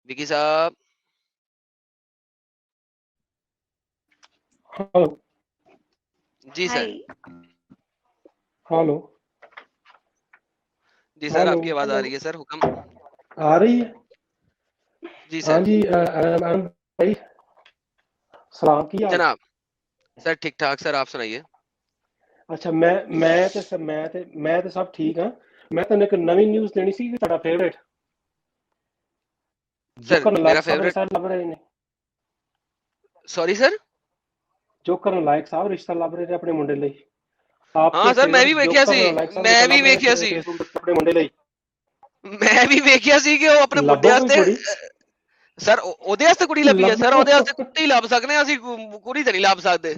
विकी साहब। हेलो जी सर। हेलो जी सर, आपकी आवाज आ रही है सर, हुक्म। आ रही है जी सर। हाँ जी, भाई सलाम की जनाब। सर ठीक ठाक सर, आप सुनाइए। अच्छा, मैं तो सब ठीक हाँ। मैं तो एक नवी न्यूज़ देनी सी कि ਤੁਹਾਡਾ फेवरेट सर मेरा फेवरेट। सॉरी सर, जोकर नालायक साहब रिश्ता ਲੱਭ ਰਹੇ ਨੇ ਆਪਣੇ ਮੁੰਡੇ ਲਈ। हाँ सर मैं भी वेख्या सी, मैं भी वेख्या सी, ਆਪਣੇ ਮੁੰਡੇ ਲਈ। मैं भी वेख्या सी कि ਉਹ ਆਪਣੇ ਮੁੰਡੇ ਵਾਸਤੇ ਸਰ ਉਹਦੇ ਵਾਸਤੇ ਕੁੜੀ ਲੱਭੀ ਹੈ ਸਰ, ਉਹਦੇ ਵਾਸਤੇ ਕੁੜੀ ਲੱਭ ਸਕਨੇ ਆ ਅਸੀਂ, ਕੁੜੀ ਤਾਂ ਨਹੀਂ ਲੱਭ ਸਕਦੇ।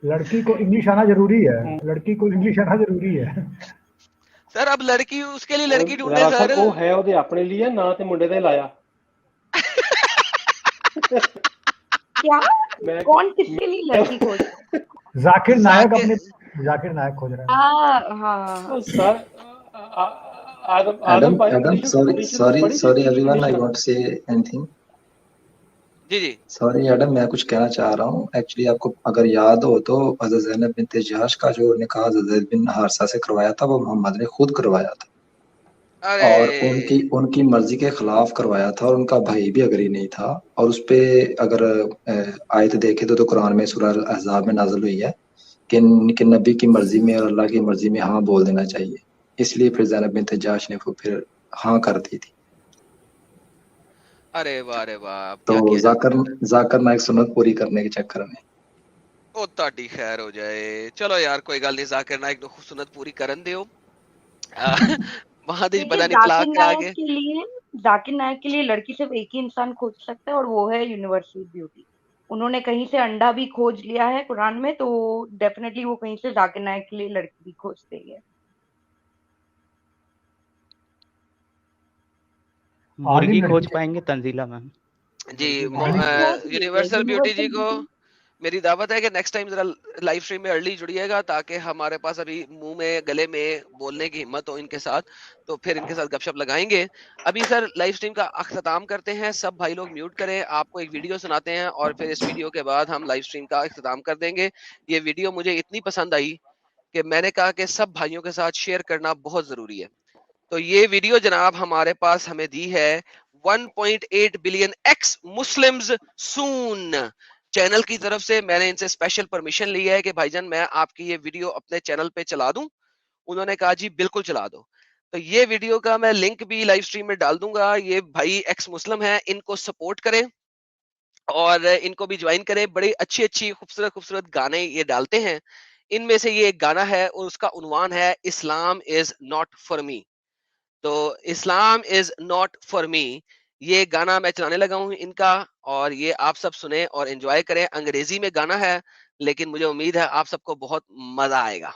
लड़की को इंग्लिश आना जरूरी है, लड़की को इंग्लिश आना जरूरी है सर अब लड़की, उसके लिए लड़की ढूंढे सर। वो है ਉਹਦੇ ਆਪਣੇ लिए ना ਤੇ ਮੁੰਡੇ ਦਾ ਲਾਇਆ। क्या? कौन किसके लिए लड़की खोज रहा है? जाकिर नायक अपने जाकिर नायक खोज रहा है। हाँ sir Adam, sorry everyone, I want to say anything. जी जी सॉरी एडम, मैं कुछ कहना चाह रहा हूँ। एक्चुअली आपको अगर याद हो तो हज़रत ज़ैनब बिन्त जहाश का जो निकाह हज़रत बिन हारिसा से करवाया था, वो मोहम्मद ने खुद करवाया था। और अरे उनकी उनकी मर्जी के खिलाफ करवाया था और उनका भाई भी अग्री नहीं था। और उस पे अगर आयत देखे तो कुरान में सूरह अहज़ाब में नाज़िल हुई है कि नबी की मर्जी में और अल्लाह की मर्जी में हाँ बोल देना चाहिए। इसलिए फिर ज़ैनब बिन्त जहश ने फिर हाँ कर दी थी। अरे वाह रे वाह, अब क्या तो किया जा सकता है। जाकर नायक सुन्नत पूरी करने के चक्कर में ओ ताड़ी खैर हो जाए, चलो यार कोई गल नहीं, जाकिर नाइक नु सुन्नत पूरी करन दियो। महादेश देखिए पता नहीं तलाक करा के जाकिर नायक के लिए लड़की सिर्फ एक ही इंसान खोज सकता है और वो है यूनिवर्सल ब्यूटी। उन्होंने कहीं से अंडा भी खोज लिया है कुरान में, तो डेफिनेटली वो कहीं से जाकिर नायक के लिए लड़की भी खोज देगी। मुर्गी खोज पाएंगे तंजीला मैम? जी यूनिवर्सल यूनिवर्सल ब्यूटी जी को ब्यूटी मेरी दावत है कि नेक्स्ट टाइम जरा लाइव स्ट्रीम में अर्ली जुड़िएगा, ताकि हमारे पास अभी मुंह में गले में बोलने की हिम्मत हो इनके साथ, तो फिर इनके साथ गपशप लगाएंगे। अभी सर लाइव स्ट्रीम का अख्ताम करते हैं, सब भाई लोग म्यूट करें, आपको एक वीडियो सुनाते हैं और फिर इस वीडियो के बाद हम लाइव स्ट्रीम का अख्ताम कर देंगे। ये वीडियो मुझे इतनी पसंद आई कि मैंने कहा कि सब भाइयों के साथ शेयर करना बहुत जरूरी है। तो ये वीडियो जनाब हमारे पास हमें दी है 1.8 बिलियन एक्स मुस्लिम्स सून चैनल की तरफ से। मैंने इनसे स्पेशल परमिशन ली है कि भाईजान मैं आपकी ये वीडियो अपने चैनल पे चला दूं। उन्होंने कहा जी बिल्कुल चला दो। तो ये वीडियो का मैं लिंक भी लाइव स्ट्रीम में डाल दूंगा। ये भाई एक्स मुस्लिम है, इनको सपोर्ट करें और इनको भी ज्वाइन करें। बड़ी अच्छी अच्छी खूबसूरत खूबसूरत गाने ये डालते हैं। इनमें से ये एक गाना है और उसका उन्वान है Islam is not for me. तो Islam is not for me, ये गाना मैं चलाने लगा हूँ इनका, और ये आप सब सुने और एंजॉय करें। अंग्रेजी में गाना है, लेकिन मुझे उम्मीद है आप सबको बहुत मजा आएगा।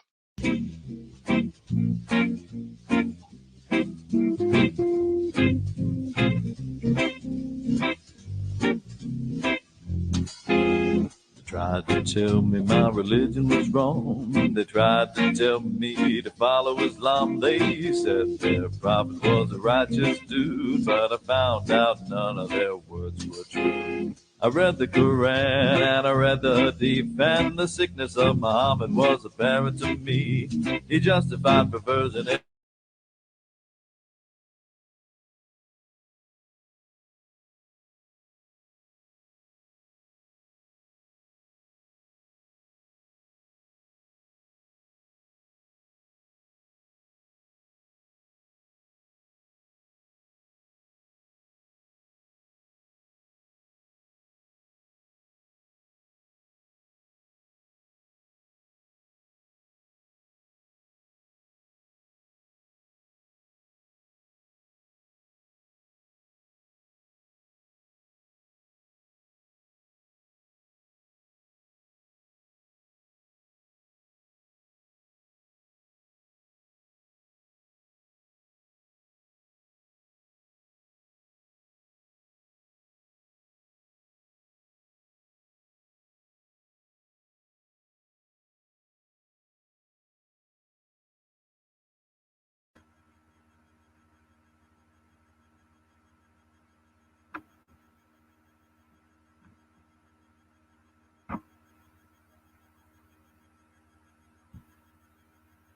Tried to tell me my religion was wrong. They tried to tell me to follow Islam. They said their prophet was a righteous dude, but I found out none of their words were true. I read the Quran and I read the Hadith, and the sickness of Muhammad was apparent to me. He justified perversion.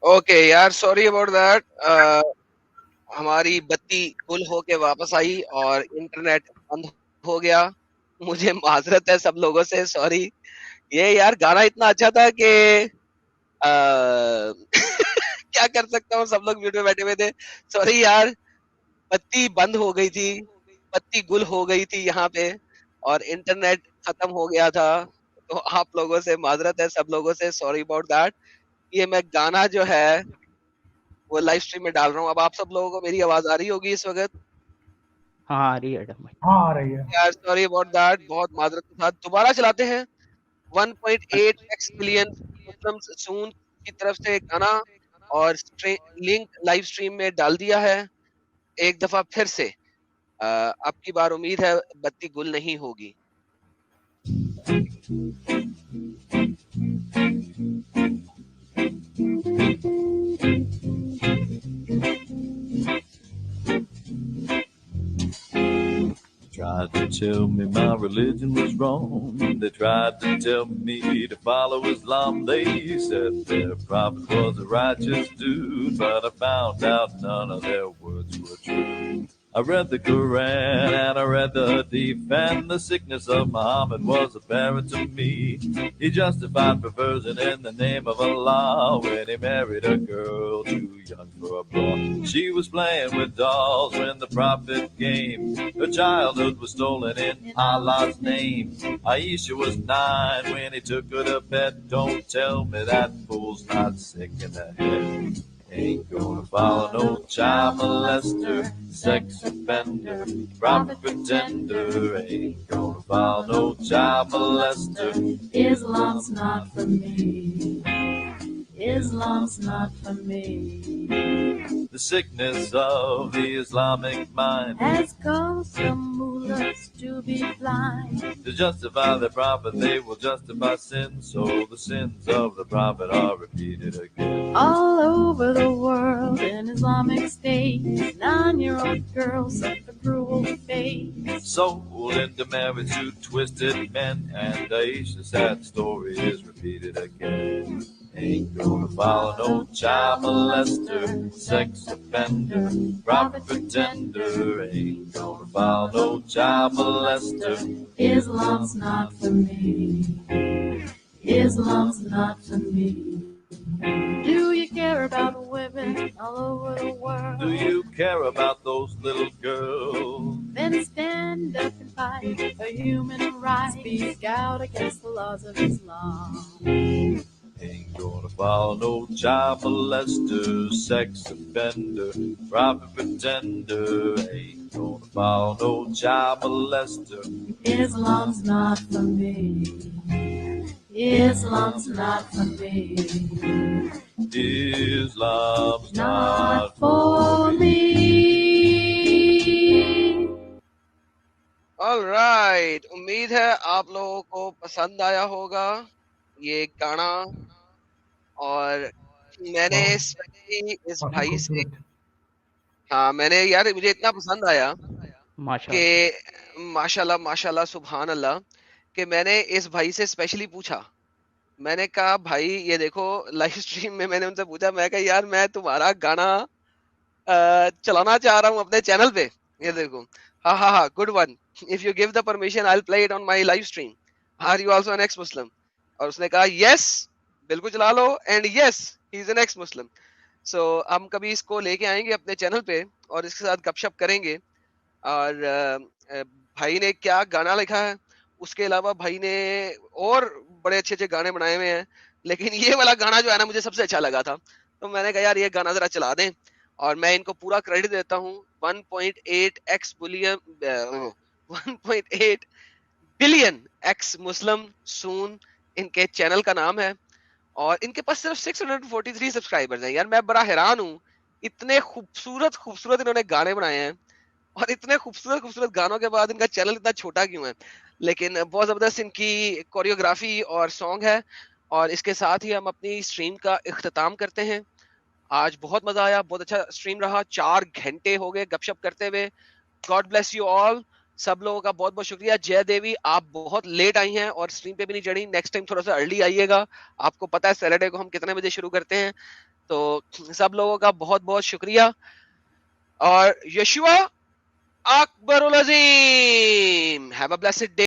Okay यार, sorry about that. हमारी बत्ती गुल होके वापस आई और internet बंद हो गया। मुझे माजरत है सब लोगों से, सॉरी। ये यार गाना इतना अच्छा था कि क्या कर सकता हूँ, सब लोग म्यूट में बैठे हुए थे। सॉरी यार, बत्ती बंद हो गई थी, बत्ती गुल हो गई थी यहाँ पे और इंटरनेट खत्म हो गया था। तो आप लोगों से माजरत है, सब लोगों से, सॉरी अबाउट दैट। ये मैं गाना जो है वो लाइव स्ट्रीम में डाल रहा हूँ। अब आप सब लोगों को मेरी आवाज आ रही होगी इस वक्त? हाँ आ रही है एडम भाई। हाँ आ रही है यार सॉरी अबाउट दैट, बहुत माजरत के साथ। दोबारा चलाते हैं। 1.8 बिलियन मुस्लिम्स सून की तरफ से गाना और लिंक लाइव स्ट्रीम में डाल दिया है। एक दफा फिर से अब की बार उम्मीद है बत्ती गुल नहीं होगी। tried to tell me my religion was wrong. They tried to tell me to follow Islam. They said their prophet was a righteous dude, but I found out none of their words were true. I read the Quran and I read the Hadith, and the sickness of Muhammad was apparent to me. He justified perversion in the name of Allah when he married a girl too young for a bra. She was playing with dolls when the prophet came. Her childhood was stolen in Allah's name. Aisha was 9 when he took her to bed. Don't tell me that fool's not sick in the head. Ain't gonna follow no child molester, sex offender, prophet pretender. Ain't gonna follow no child molester. Islam's not for me. Islam's not for me. The sickness of the Islamic mind has caused some mullahs to be blind. To justify the prophet, they will justify sin, so the sins of the prophet are repeated again. All over the world in Islamic states, 9-year-old girls suffer cruel fate. Sold into marriage to twisted men, and Aisha's sad story is repeated again. Ain't gonna follow no child molester, sex offender, prophet pretender. Ain't gonna follow no child molester. Islam's not for me. Islam's not for me. Do you care about women all over the world? Do you care about those little girls? Then stand up and fight for human rights. Speak out against the laws of Islam. Ain't gonna follow no child molester, sex offender, prophet pretender. Ain't gonna follow no child molester. Islam's not for me. Islam's not for me. Islam's not for me. Alright, उम्मीद है आप लोगों को पसंद आया होगा ये गाना। और मैंने इस भाई से, हाँ मैंने यार मुझे इतना पसंद आया कि माशाल्लाह माशाल्लाह सुभान अल्लाह, कि मैंने इस भाई से स्पेशली पूछा। मैंने कहा भाई ये देखो लाइव स्ट्रीम में मैंने उनसे पूछा, मैं कहा यार मैं तुम्हारा गाना चलाना चाह रहा हूँ अपने चैनल पे, ये देखो हाँ हाँ हाँ good one, if you give the permission I will play it on my live stream, are you also an ex Muslim? और उसने कहा यस बिल्कुल चला लो, and yes he is an ex Muslim. So हम कभी इसको लेके आएंगे अपने चैनल पे और इसके साथ गपशप करेंगे। और भाई ने क्या गाना लिखा है, उसके अलावा भाई ने और बड़े अच्छे अच्छे गाने बनाए हुए हैं, लेकिन ये वाला गाना जो है ना मुझे सबसे अच्छा लगा था, तो मैंने कहा यार ये गाना जरा चला दें। और मैं इनको पूरा क्रेडिट देता हूँ। 1.8 बिलियन एक्स मुस्लिम सून इनके चैनल का नाम है, और इनके पास सिर्फ 643 सब्सक्राइबर्स हैं। यार मैं बड़ा हैरान हूँ, इतने खूबसूरत खूबसूरत इन्होंने गाने बनाए हैं, और इतने खूबसूरत खूबसूरत गानों के बाद इनका चैनल इतना छोटा क्यों है? लेकिन बहुत जबरदस्त इनकी कोरियोग्राफी और सॉन्ग है। और इसके साथ ही हम अपनी स्ट्रीम का इख्तिताम करते हैं। आज बहुत मजा आया, बहुत अच्छा स्ट्रीम रहा, 4 घंटे हो गए गपशप करते हुए। गॉड ब्लेस यू ऑल, सब लोगों का बहुत बहुत शुक्रिया। जय देवी, आप बहुत लेट आई हैं और स्ट्रीम पे भी नहीं चढ़ी, नेक्स्ट टाइम थोड़ा सा अर्ली आइएगा। आपको पता है सैटरडे को हम कितने बजे शुरू करते हैं, तो सब लोगों का बहुत बहुत शुक्रिया। और यशुआ अकबरुल अजीम, हैव अ ब्लेस्ड डे।